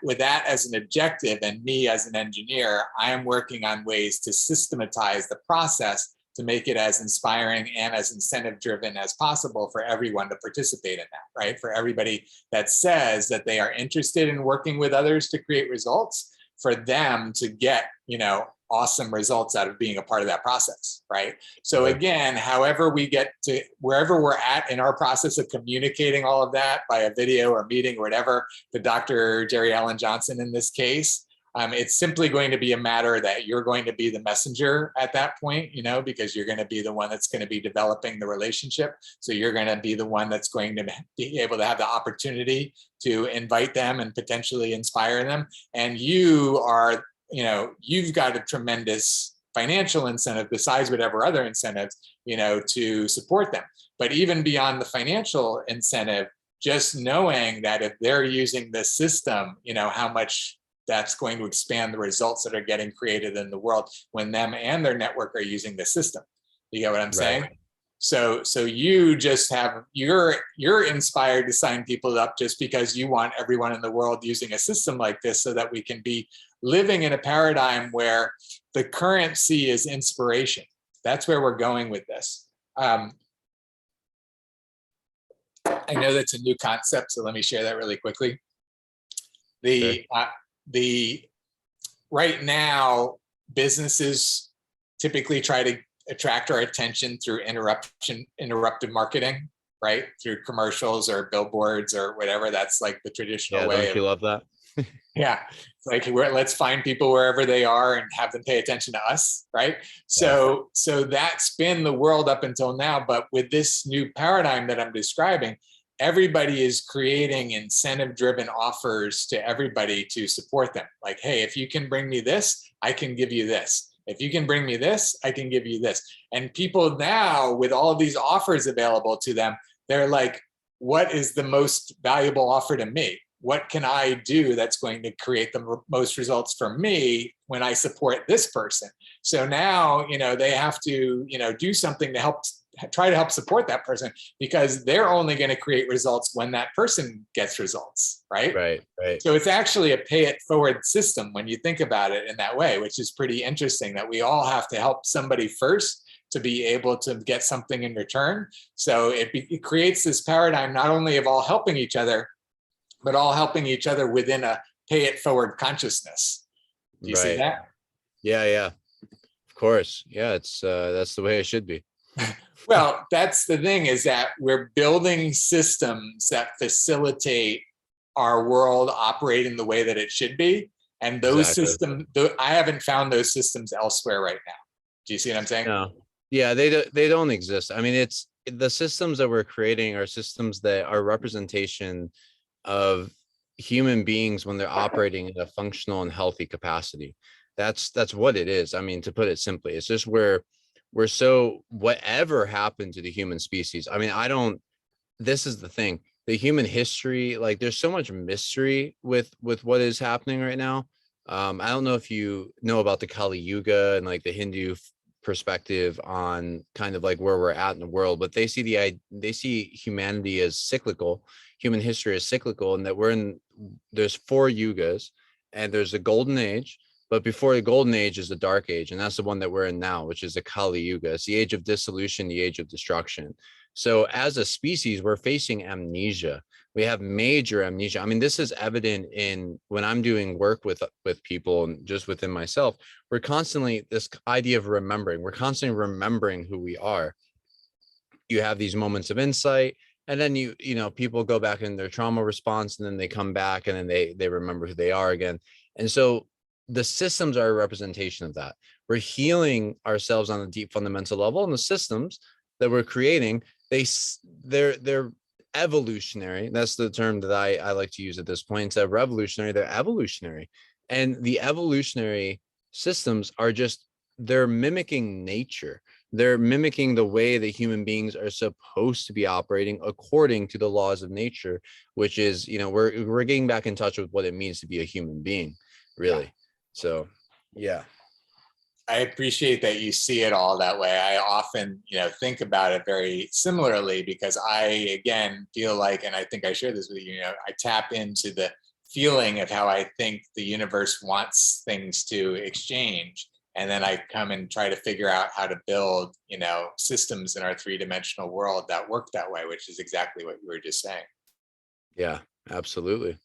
as an objective, and me as an engineer, I am working on ways to systematize the process to make it as inspiring and as incentive driven as possible for everyone to participate in that, right? For everybody that says that they are interested in working with others to create results, for them to get, awesome results out of being a part of that process, right? So again, however we get to wherever we're at in our process of communicating all of that by a video or meeting or whatever, to Dr. Jerry Allen Johnson in this case, it's simply going to be a matter that you're going to be the messenger at that point, because you're going to be the one that's going to be developing the relationship. So you're going to be the one that's going to be able to have the opportunity to invite them and potentially inspire them. And you are, you've got a tremendous financial incentive besides whatever other incentives, to support them. But even beyond the financial incentive, just knowing that if they're using this system, how much that's going to expand the results that are getting created in the world when them and their network are using the system. You get what I'm saying? So you just have, you're inspired to sign people up just because you want everyone in the world using a system like this, so that we can be living in a paradigm where the currency is inspiration. That's where we're going with this. I know that's a new concept, so let me share that really quickly. The right now, businesses typically try to attract our attention through interruptive marketing, right? Through commercials or billboards or whatever. That's like the traditional way. Don't you love that? Yeah, it's like let's find people wherever they are and have them pay attention to us, right? So that's been the world up until now. But with this new paradigm that I'm describing, everybody is creating incentive-driven offers to everybody to support them. Like, hey, if you can bring me this, I can give you this. If you can bring me this, I can give you this. And people now, with all of these offers available to them, they're like, what is the most valuable offer to me? What can I do that's going to create the most results for me when I support this person? So now, they have to, do something to try to help support that person, because they're only going to create results when that person gets results, right? Right. So it's actually a pay it forward system when you think about it in that way, which is pretty interesting, that we all have to help somebody first to be able to get something in return. So it creates this paradigm not only of all helping each other, but all helping each other within a pay it forward consciousness. Do you see that? Yeah. Of course. Yeah, it's that's the way it should be. Well, that's the thing, is that we're building systems that facilitate our world operating the way that it should be. And those systems, I haven't found those systems elsewhere right now. Do you see what I'm saying? No. Yeah, they don't exist. I mean, it's the systems that we're creating are systems that are representation of human beings when they're operating in a functional and healthy capacity. That's what it is. I mean, to put it simply, it's just we're so, whatever happened to the human species. I mean, this is the thing, the human history, like there's so much mystery with what is happening right now. I don't know if you know about the Kali Yuga and like the Hindu perspective on kind of like where we're at in the world, but they see humanity as cyclical, human history as cyclical, and that there's 4 yugas, and there's the golden age, but before the golden age is the dark age, and that's the one that we're in now, which is the Kali Yuga. It's the age of dissolution, the age of destruction. So as a species, we're facing amnesia. We have major amnesia. I mean, this is evident in when I'm doing work with people and just within myself. We're constantly, this idea of remembering, we're constantly remembering who we are. You have these moments of insight, and then people go back in their trauma response, and then they come back, and then they remember who they are again. And so the systems are a representation of that. We're healing ourselves on a deep fundamental level, and the systems that we're creating, they're evolutionary. That's the term that I like to use at this point. Instead of revolutionary, they're evolutionary. And the evolutionary systems are they're mimicking nature. They're mimicking the way that human beings are supposed to be operating according to the laws of nature, which is, we're getting back in touch with what it means to be a human being, really. Yeah. So, yeah. I appreciate that you see it all that way. I often, think about it very similarly, because I, again, feel like, and I think I share this with you, I tap into the feeling of how I think the universe wants things to exchange. And then I come and try to figure out how to build, systems in our 3-dimensional world that work that way, which is exactly what you were just saying. Yeah, absolutely.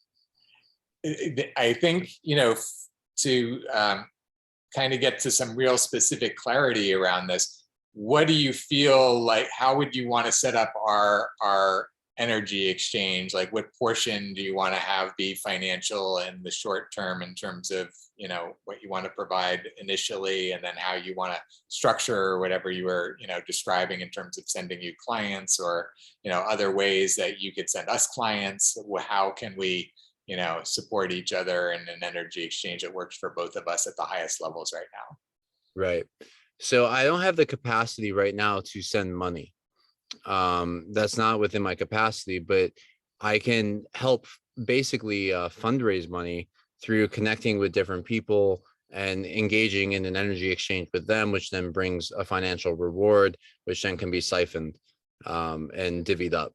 I think, to kind of get to some real specific clarity around this, what do you feel like, how would you want to set up our energy exchange? Like, what portion do you want to have be financial in the short term, in terms of, what you want to provide initially, and then how you want to structure whatever you were, describing in terms of sending you clients, or, other ways that you could send us clients? How can we, support each other in an energy exchange that works for both of us at the highest levels right now? Right. So I don't have the capacity right now to send money. That's not within my capacity, but I can help basically fundraise money through connecting with different people and engaging in an energy exchange with them, which then brings a financial reward, which then can be siphoned and divvied up.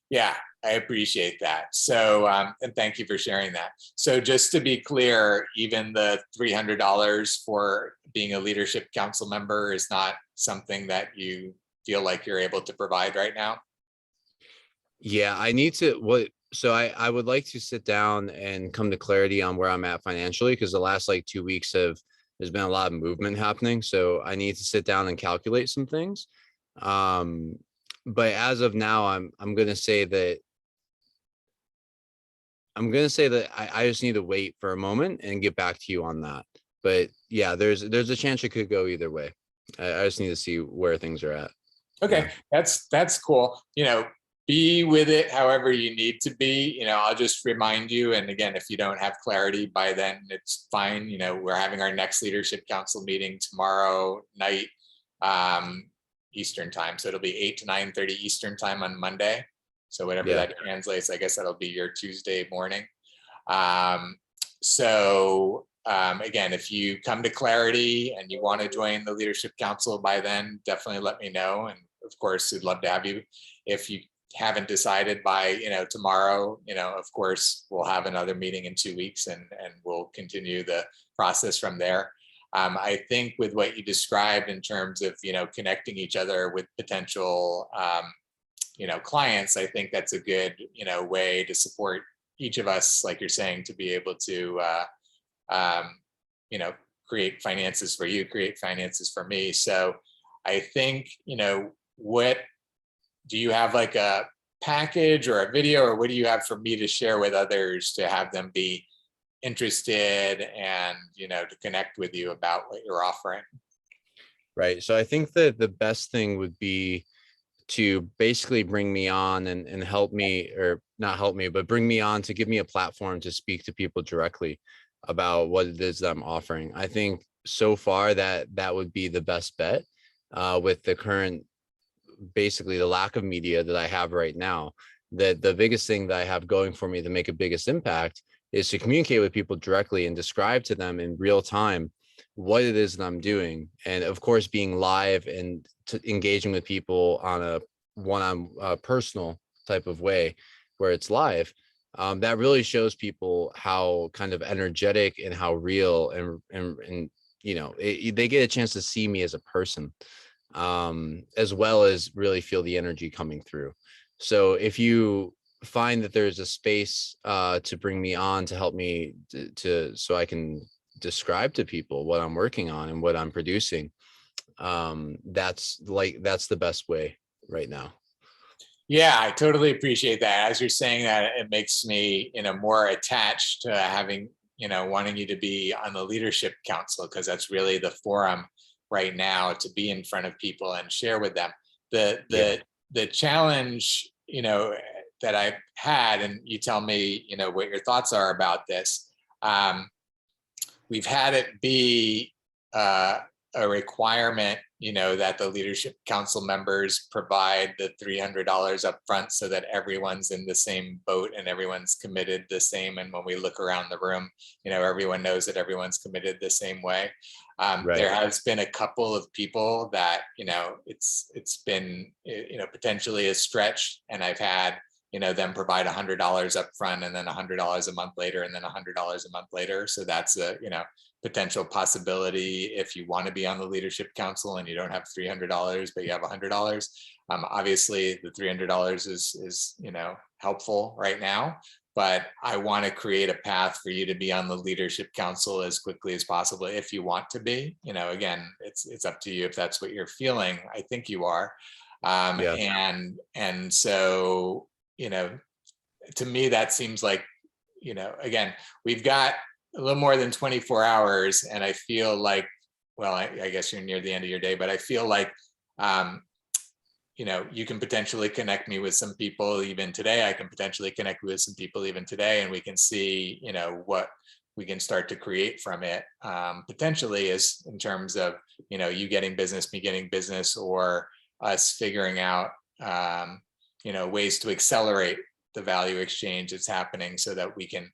Yeah, I appreciate that. So, and thank you for sharing that. So just to be clear, even the $300 for being a leadership council member is not something that you feel like you're able to provide right now? Yeah, I need to so I would like to sit down and come to clarity on where I'm at financially, because the last like 2 weeks there's been a lot of movement happening. So I need to sit down and calculate some things. Um, but as of now, I'm gonna say that I just need to wait for a moment and get back to you on that. But yeah, there's a chance it could go either way. I just need to see where things are at. Okay, that's cool. Be with it however you need to be. I'll just remind you, and again, if you don't have clarity by then, it's fine. We're having our next leadership council meeting tomorrow night, Eastern time. So it'll be 8 to 9:30 Eastern time on Monday. So whatever Yeah. that translates, I guess that'll be your Tuesday morning. Again, if you come to clarity and you want to join the leadership council by then, definitely let me know. And of course, we'd love to have you. If you haven't decided by tomorrow, of course, we'll have another meeting in 2 weeks, and we'll continue the process from there. I think with what you described in terms of connecting each other with potential clients, I think that's a good way to support each of us, like you're saying, to be able to create finances for you, create finances for me. So I think, what do you have, like a package or a video, or what do you have for me to share with others to have them be interested and, to connect with you about what you're offering? Right. So I think that the best thing would be to basically bring me on and help me, or not help me, but bring me on to give me a platform to speak to people directly about what it is that I'm offering. I think so far that would be the best bet with the current, basically the lack of media that I have right now. That the biggest thing that I have going for me to make a biggest impact is to communicate with people directly and describe to them in real time what it is that I'm doing. And of course, being live and engaging with people on a personal type of way where it's live. That really shows people how kind of energetic and how real and they get a chance to see me as a person, as well as really feel the energy coming through. So if you find that there's a space to bring me on to help me so I can describe to people what I'm working on and what I'm producing, that's the best way right now. Yeah, I totally appreciate that. As you're saying that, it makes me, more attached to having, wanting you to be on the leadership council, because that's really the forum right now to be in front of people and share with them. The challenge, that I've had, and you tell me, what your thoughts are about this. We've had it be a requirement, that the leadership council members provide the $300 up front so that everyone's in the same boat and everyone's committed the same. And when we look around the room, everyone knows that everyone's committed the same way. Right. There has been a couple of people that, it's been, potentially a stretch, and I've had, them provide $100 up front and then $100 a month later and then $100 a month later. So that's a, potential possibility if you want to be on the leadership council and you don't have $300, but you have $100. Obviously the $300 is, helpful right now, but I want to create a path for you to be on the leadership council as quickly as possible if you want to be. Again, it's up to you if that's what you're feeling. I think you are. And so, to me, that seems like, again, we've got a little more than 24 hours, and I feel like, well, I guess you're near the end of your day, but I feel like, you can potentially connect me with some people even today. I can potentially connect with some people even today, and we can see, what we can start to create from it, potentially, is in terms of, you getting business, me getting business, or us figuring out, ways to accelerate the value exchange that's happening so that we can,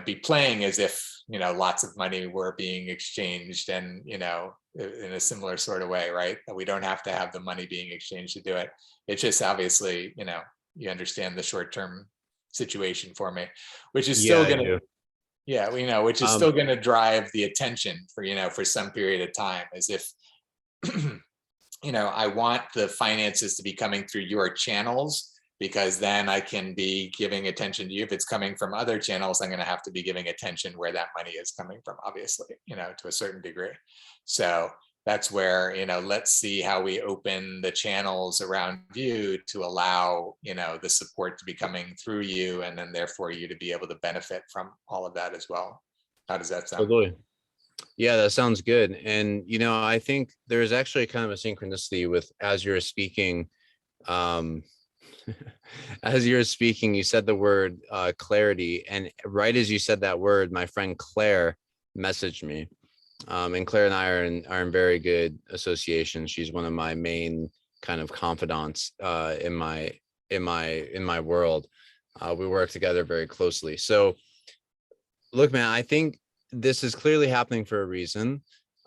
be playing as if, lots of money were being exchanged, and, in a similar sort of way, right? That we don't have to have the money being exchanged to do it. It's just obviously, you understand the short-term situation for me, which is Yeah, still I going do. to, yeah, which is still going to drive the attention for, for some period of time, as if, I want the finances to be coming through your channels, because then I can be giving attention to you. If it's coming from other channels, I'm going to have to be giving attention where that money is coming from, obviously, to a certain degree. So that's where, let's see how we open the channels around you to allow, the support to be coming through you, and then therefore you to be able to benefit from all of that as well. How does that sound? Totally. Yeah, that sounds good. And, I think there's actually kind of a synchronicity with, as you're speaking, um, as you're speaking, you said the word clarity. And right as you said that word, my friend Claire messaged me. And Claire and I are in very good association. She's one of my main kind of confidants in my world. We work together very closely. So look, man, I think this is clearly happening for a reason.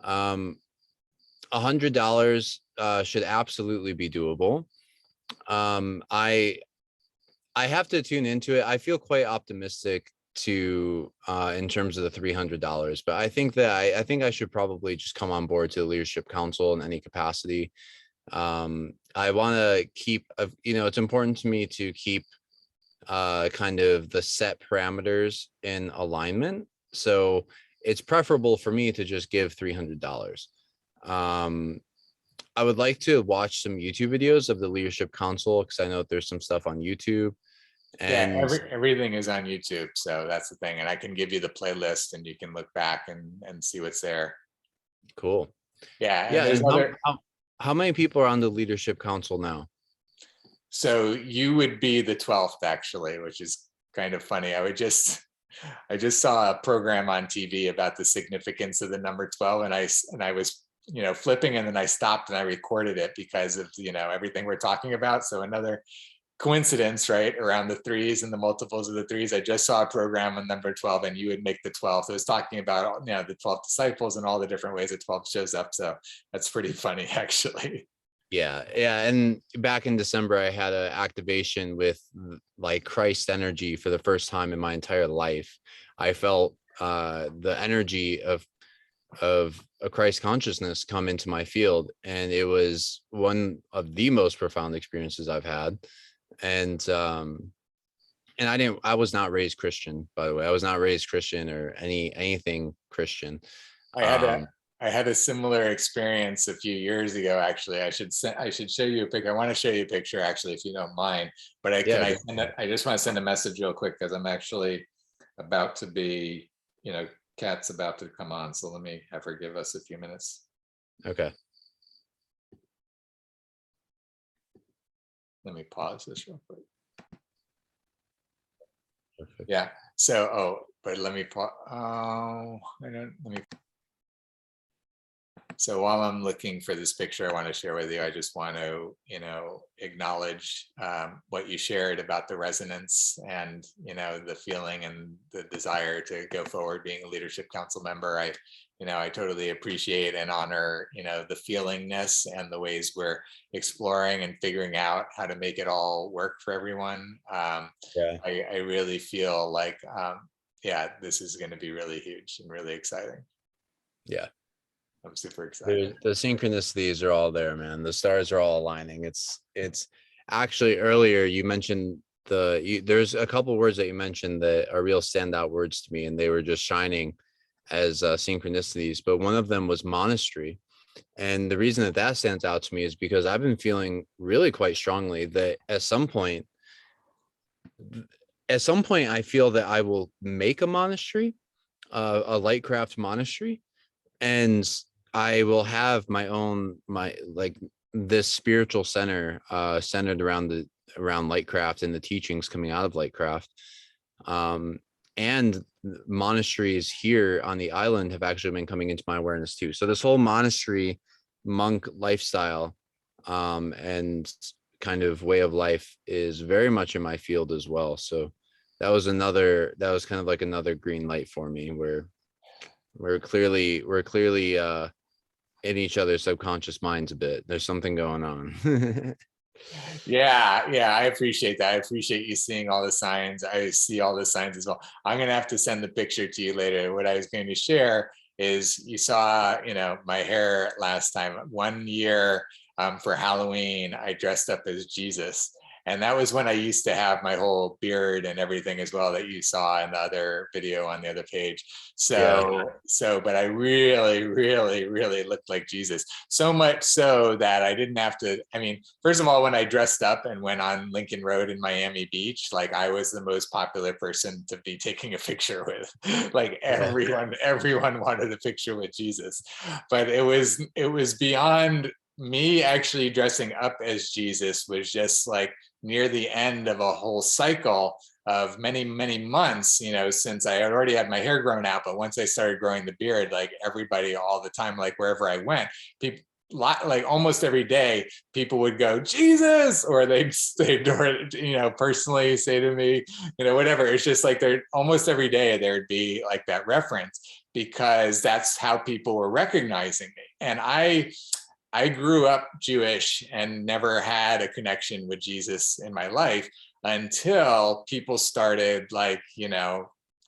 $100 should absolutely be doable. I have to tune into it. I feel quite optimistic to in terms of the $300, but I think that I think I should probably just come on board to the Leadership Council in any capacity. I want to keep, it's important to me to keep kind of the set parameters in alignment. So it's preferable for me to just give $300. I would like to watch some YouTube videos of the Leadership Council, because I know that there's some stuff on YouTube. Yeah, And everything is on YouTube, so that's the thing. And I can give you the playlist, and you can look back and see what's there. cool. Yeah, and Yeah. there's And other. how many people are on the Leadership Council now? So you would be the 12th, actually, which is kind of funny. I just saw a program on TV about the significance of the number 12, and I was, flipping, and then I stopped and I recorded it because of, everything we're talking about. So another coincidence, right, around the threes and the multiples of the threes. I just saw a program on number 12, and you would make the 12th. It was talking about, the 12 disciples and all the different ways that 12 shows up. So that's pretty funny, actually. Yeah. And back in December, I had an activation with like Christ energy for the first time in my entire life. I felt the energy of a Christ consciousness come into my field, and it was one of the most profound experiences I've had. And I was not raised Christian, by the way. I was not raised Christian or anything Christian. I had a I had a similar experience a few years ago. Actually, I should show you a picture. I want to show you a picture, actually, if you don't mind. But Yeah. I just want to send a message real quick, because I'm actually about to be, Kat's about to come on. So let me have her give us a few minutes. Okay. Let me pause this real quick. Perfect. Yeah. So, but let me pause. Oh, let me. So while I'm looking for this picture I want to share with you, I just want to, acknowledge what you shared about the resonance and, the feeling and the desire to go forward being a Leadership Council member. I totally appreciate and honor, the feelingness and the ways we're exploring and figuring out how to make it all work for everyone. Yeah. I really feel like, yeah, this is going to be really huge and really exciting. Yeah. I'm super excited. The synchronicities are all there, man. The stars are all aligning. It's actually, earlier you mentioned there's a couple words that you mentioned that are real standout words to me, and they were just shining as synchronicities. But one of them was monastery. And the reason that stands out to me is because I've been feeling really quite strongly that at some point I feel that I will make a monastery, a lightcraft monastery, and I will have my this spiritual center centered around Lightcraft and the teachings coming out of Lightcraft. And monasteries here on the island have actually been coming into my awareness too. So this whole monastery monk lifestyle and kind of way of life is very much in my field as well. So that was kind of like another green light for me, where we're clearly in each other's subconscious minds a bit. There's something going on. Yeah, I appreciate that. I appreciate you seeing all the signs. I see all the signs as well. I'm gonna have to send the picture to you later. What I was going to share is, you saw, my hair last time. One year, for Halloween, I dressed up as Jesus. And that was when I used to have my whole beard and everything as well, that you saw in the other video on the other page. Yeah. But I really, really, really looked like Jesus. So much so that I didn't have to, I mean, first of all, when I dressed up and went on Lincoln Road in Miami Beach, like, I was the most popular person to be taking a picture with. Like, Yeah. everyone wanted a picture with Jesus. But it was beyond me actually dressing up as Jesus. Was just like near the end of a whole cycle of many, many months, since I had already had my hair grown out. But once I started growing the beard, like, everybody all the time, like, wherever I went, people, like, almost every day, people would go, Jesus, or personally say to me, whatever. It's just like, there almost every day there'd be like that reference, because that's how people were recognizing me. And I grew up Jewish and never had a connection with Jesus in my life, until people started, like,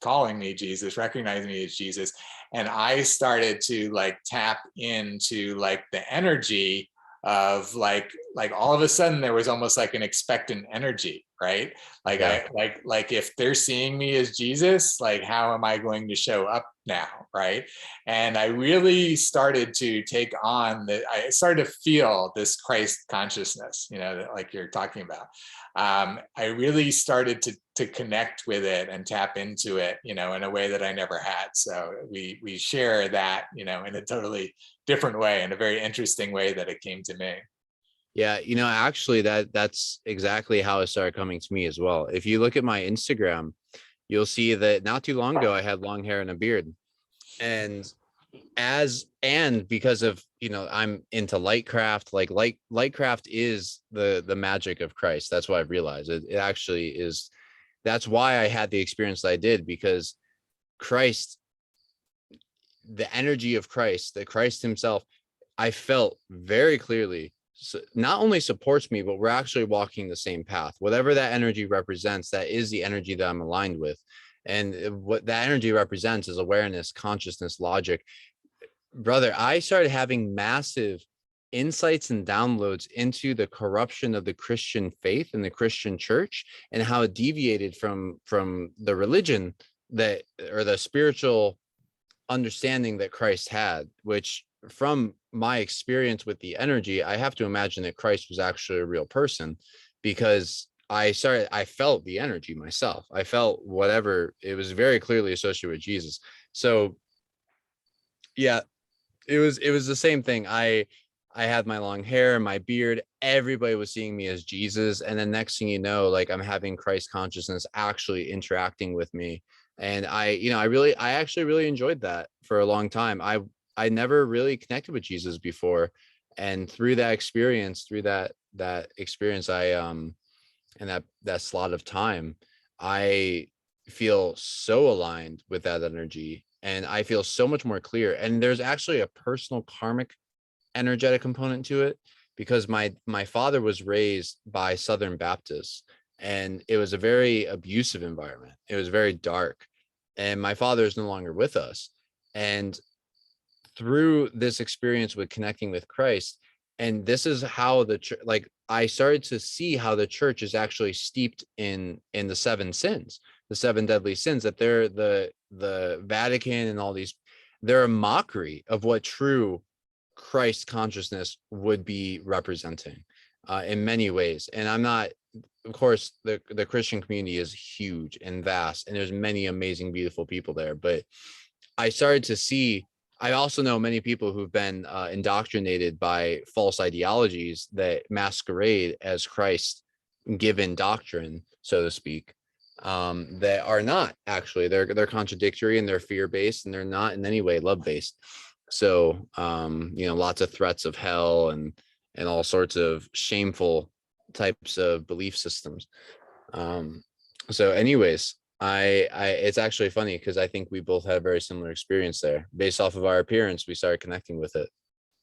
calling me Jesus, recognizing me as Jesus. And I started to, like, tap into, like, the energy of, like all of a sudden there was almost like an expectant energy, right? Like, Yeah. like if they're seeing me as Jesus, like, how am I going to show up now, right? And I really started to take on I started to feel this Christ consciousness, like you're talking about. I really started to connect with it and tap into it, in a way that I never had. So we share that, in a totally different way, in a very interesting way that it came to me. Yeah, actually that's exactly how it started coming to me as well. If you look at my Instagram, you'll see that not too long ago I had long hair and a beard. And because of, I'm into lightcraft, like lightcraft is the magic of Christ. That's what I've realized. It actually is. That's why I had the experience that I did, because Christ, the energy of Christ, the Christ himself, I felt very clearly, not only supports me, but we're actually walking the same path. Whatever that energy represents, that is the energy that I'm aligned with. And what that energy represents is awareness, consciousness, logic. Brother, I started having massive insights and downloads into the corruption of the Christian faith and the Christian church, and how it deviated from the religion that, or the spiritual understanding that Christ had, which, from my experience with the energy, I have to imagine that Christ was actually a real person, because I felt the energy myself. I felt whatever, it was very clearly associated with Jesus. So yeah, it was the same thing. I had my long hair, my beard, everybody was seeing me as Jesus. And then next thing you know, like, I'm having Christ consciousness actually interacting with me. And I actually really enjoyed that for a long time. I never really connected with Jesus before. And through that experience, and that slot of time, I feel so aligned with that energy, and I feel so much more clear. And there's actually a personal karmic energetic component to it, because my father was raised by Southern Baptists, and it was a very abusive environment. It was very dark, and my father is no longer with us. And through this experience with connecting with Christ, and this is how the church, like, I started to see how the church is actually steeped in the seven sins, the seven deadly sins, that they're the Vatican and all these, they're a mockery of what true Christ consciousness would be representing, in many ways. And I'm not, of course, the Christian community is huge and vast, and there's many amazing, beautiful people there. But I started to see, I also know many people who've been indoctrinated by false ideologies that masquerade as Christ given doctrine, so to speak, that are not actually, they're contradictory, and they're fear-based, and they're not in any way love-based. So lots of threats of hell and all sorts of shameful types of belief systems. So anyways, I it's actually funny because I think we both had a very similar experience there. Based off of our appearance, we started connecting with it.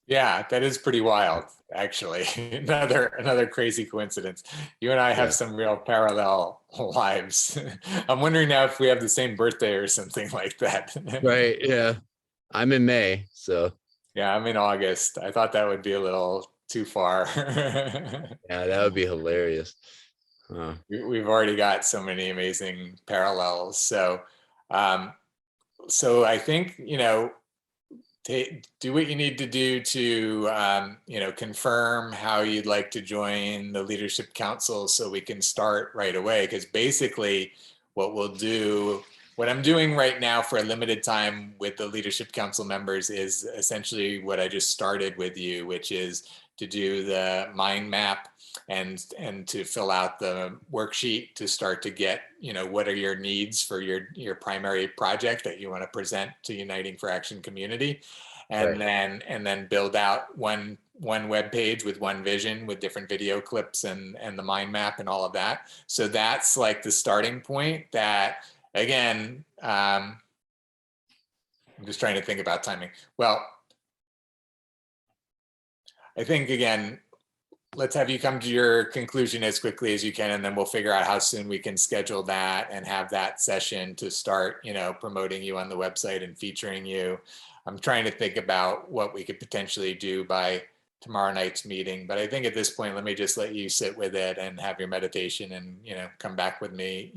Yeah, that is pretty wild, actually. Another crazy coincidence. You and I have Yeah. some real parallel lives. I'm wondering now if we have the same birthday or something like that. Right. Yeah. I'm in May, so Yeah, I'm in August. I thought that would be a little too far. yeah, that would be hilarious. Uh, We've already got so many amazing parallels. Um, so I think, do what you need to do to confirm how you'd like to join the leadership council so we can start right away, because basically what I'm doing right now for a limited time with the leadership council members is essentially what I just started with you, which is to do the mind map and to fill out the worksheet to start to get, what are your needs for your primary project that you want to present to Uniting for Action community, and right. then build out one web page with one vision with different video clips and the mind map and all of that. So that's like the starting point. That again, I'm just trying to think about timing. Well, I think again, let's have you come to your conclusion as quickly as you can, and then we'll figure out how soon we can schedule that and have that session to start, promoting you on the website and featuring you. I'm trying to think about what we could potentially do by tomorrow night's meeting, but I think at this point, let me just let you sit with it and have your meditation and, come back with me,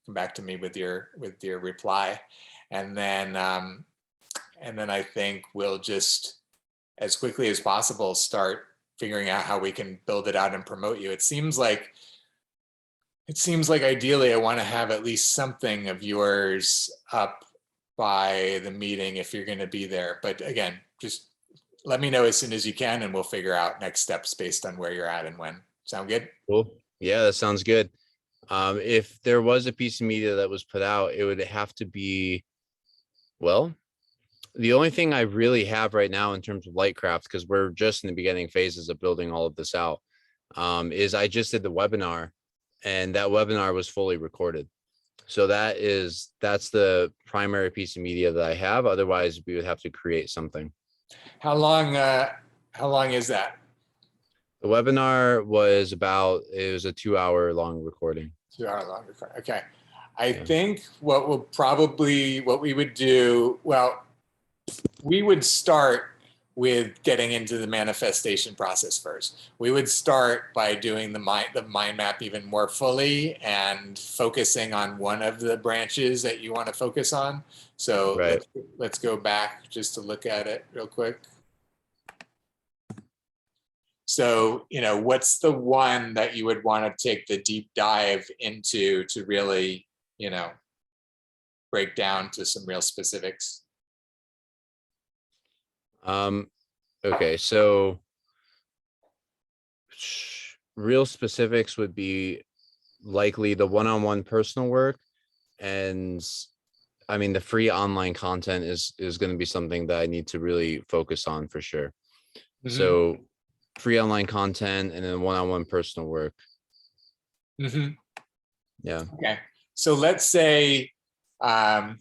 come back to me with your reply. And then I think we'll just, as quickly as possible, start figuring out how we can build it out and promote you. It seems like ideally I want to have at least something of yours up by the meeting if you're going to be there. But again, just let me know as soon as you can and we'll figure out next steps based on where you're at and when. Sound good? Cool. Yeah, that sounds good. If there was a piece of media that was put out, it would have to be, well, the only thing I really have right now in terms of Lightcraft, because we're just in the beginning phases of building all of this out, is I just did the webinar, and that webinar was fully recorded. So that's the primary piece of media that I have. Otherwise, we would have to create something. How long is that? The webinar was it was a 2 hour long recording. 2 hour long recording. Okay. I Yeah. think what we would do, well, we would start with getting into the manifestation process first. We would start by doing the mind map even more fully and focusing on one of the branches that you want to focus on. So Right. let's go back just to look at it real quick. So, what's the one that you would want to take the deep dive into to really, break down to some real specifics? Okay, so real specifics would be likely the one-on-one personal work, and I mean the free online content is going to be something that I need to really focus on for sure. Mm-hmm. So free online content and then one-on-one personal work. Mm-hmm. Yeah. Okay. So let's say, let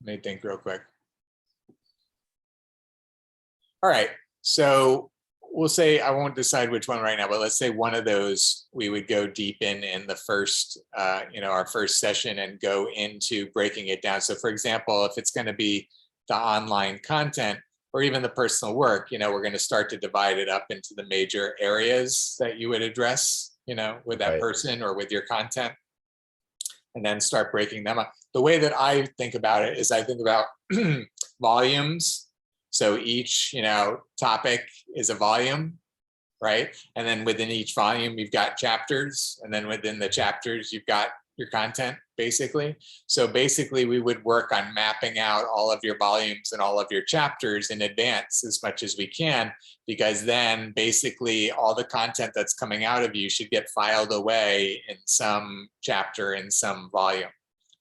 me think real quick. All right. So we'll say, I won't decide which one right now, but let's say one of those we would go deep in the first, our first session and go into breaking it down. So for example, if it's going to be the online content or even the personal work, we're going to start to divide it up into the major areas that you would address, with that Right. person or with your content, and then start breaking them up. The way that I think about it is I think about volumes. So each, topic is a volume, right? And then within each volume, you've got chapters. And then within the chapters, you've got your content, basically. So basically, we would work on mapping out all of your volumes and all of your chapters in advance as much as we can, because then basically all the content that's coming out of you should get filed away in some chapter, in some volume.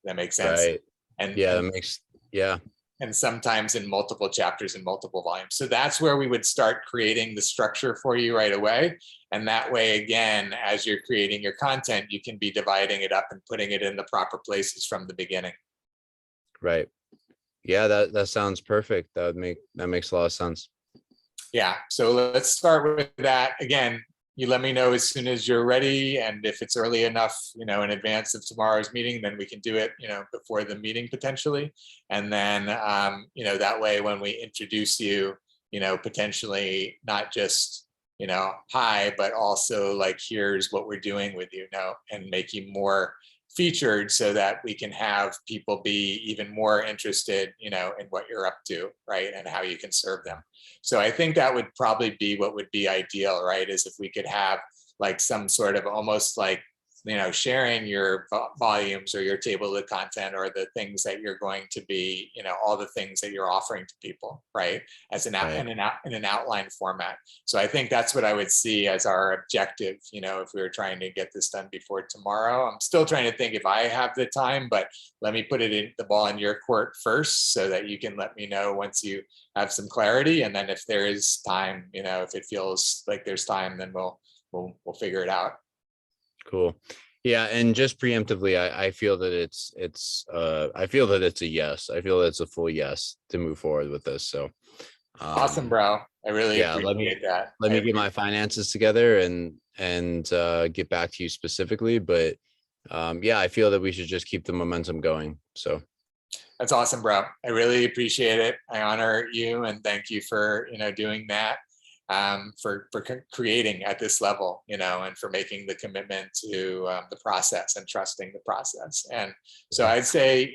That makes sense. Right. And, Yeah, and that makes, yeah. and sometimes in multiple chapters and multiple volumes. So that's where we would start creating the structure for you right away. And that way, again, as you're creating your content, you can be dividing it up and putting it in the proper places from the beginning. Right. Yeah, that sounds perfect. That makes a lot of sense. Yeah, so let's start with that. Again, you let me know as soon as you're ready, and if it's early enough, in advance of tomorrow's meeting, then we can do it, before the meeting potentially. And then, that way when we introduce you, potentially not just, hi, but also like, here's what we're doing with you now, and make you more featured so that we can have people be even more interested, in what you're up to, right? And how you can serve them. So I think that would probably be what would be ideal, right? Is if we could have like some sort of almost like, sharing your volumes or your table of content or the things that you're going to be, all the things that you're offering to people, right? As in an outline format. So I think that's what I would see as our objective, if we were trying to get this done before tomorrow. I'm still trying to think if I have the time, but let me put the ball in your court first so that you can let me know once you have some clarity. And then if there is time, if it feels like there's time, then we'll figure it out. Cool. Yeah, and just preemptively, I feel that it's a yes. I feel that it's a full yes to move forward with this. So awesome, bro. I really appreciate that. Let me get my finances together and get back to you specifically. But yeah, I feel that we should just keep the momentum going. So that's awesome, bro. I really appreciate it. I honor you and thank you for doing that. For creating at this level, and for making the commitment to the process and trusting the process. And so I'd say,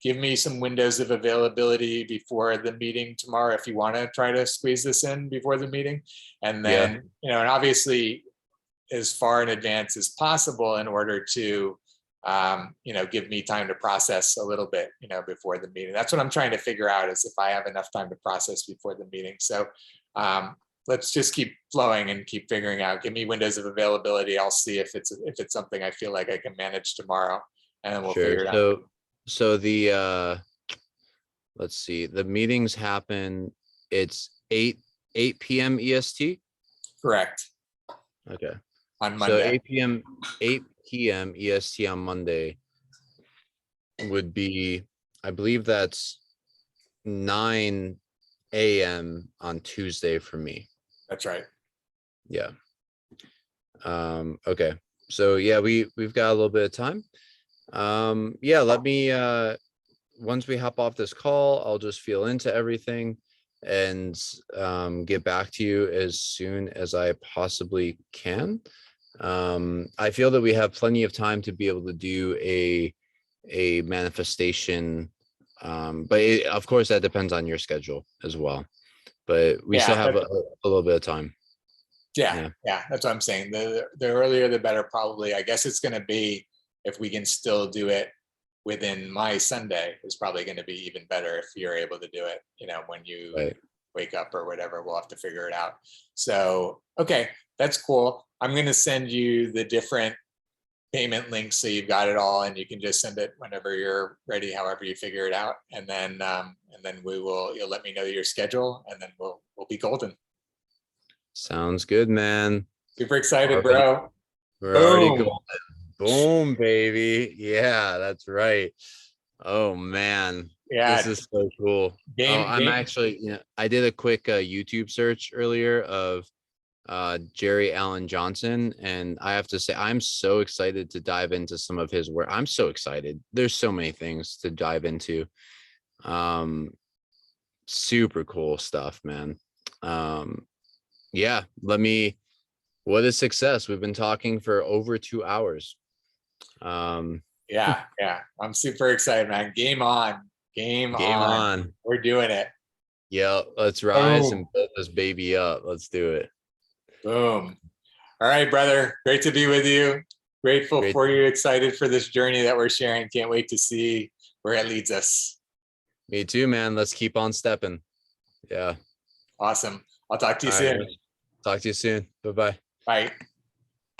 give me some windows of availability before the meeting tomorrow if you want to try to squeeze this in before the meeting. And then, and obviously as far in advance as possible in order to, give me time to process a little bit, before the meeting. That's what I'm trying to figure out, is if I have enough time to process before the meeting. So, let's just keep flowing and keep figuring out. Give me windows of availability. I'll see if it's something I feel like I can manage tomorrow, and then we'll figure it out. So the let's see, the meetings happen. It's 8 p.m. EST. Correct. Okay. On Monday. So 8 p.m. EST on Monday would be, I believe that's 9 a.m. on Tuesday for me. That's right. Yeah. Okay. So yeah, we've got a little bit of time. Yeah, let me once we hop off this call, I'll just feel into everything and get back to you as soon as I possibly can. I feel that we have plenty of time to be able to do a manifestation, but of course that depends on your schedule as well. But we still have a little bit of time. Yeah, that's what I'm saying. The earlier the better, probably. I guess it's going to be, if we can still do it within my Sunday, is probably going to be even better if you're able to do it, when you wake up or whatever. We'll have to figure it out. So, okay, that's cool. I'm going to send you the different payment links so you've got it all, and you can just send it whenever you're ready, however you figure it out. And then you'll let me know your schedule, and then we'll be golden. Sounds good, man. Super excited, bro. We're already golden. Boom, baby. Yeah, that's right. Oh man. Yeah, this is so cool. I'm actually, I did a quick YouTube search earlier of Jerry Allen Johnson, and I have to say I'm so excited to dive into some of his work. I'm so excited. There's so many things to dive into. Super cool stuff, man. Yeah, what is success? We've been talking for over 2 hours. Yeah, I'm super excited, man. Game on. We're doing it. Yeah, let's rise and build this baby up. Let's do it. Boom. All right, brother. Great to be with you. Grateful for you. Excited for this journey that we're sharing. Can't wait to see where it leads us. Me too, man. Let's keep on stepping. Yeah. Awesome. I'll talk to you soon. Talk to you soon. Bye-bye. Bye.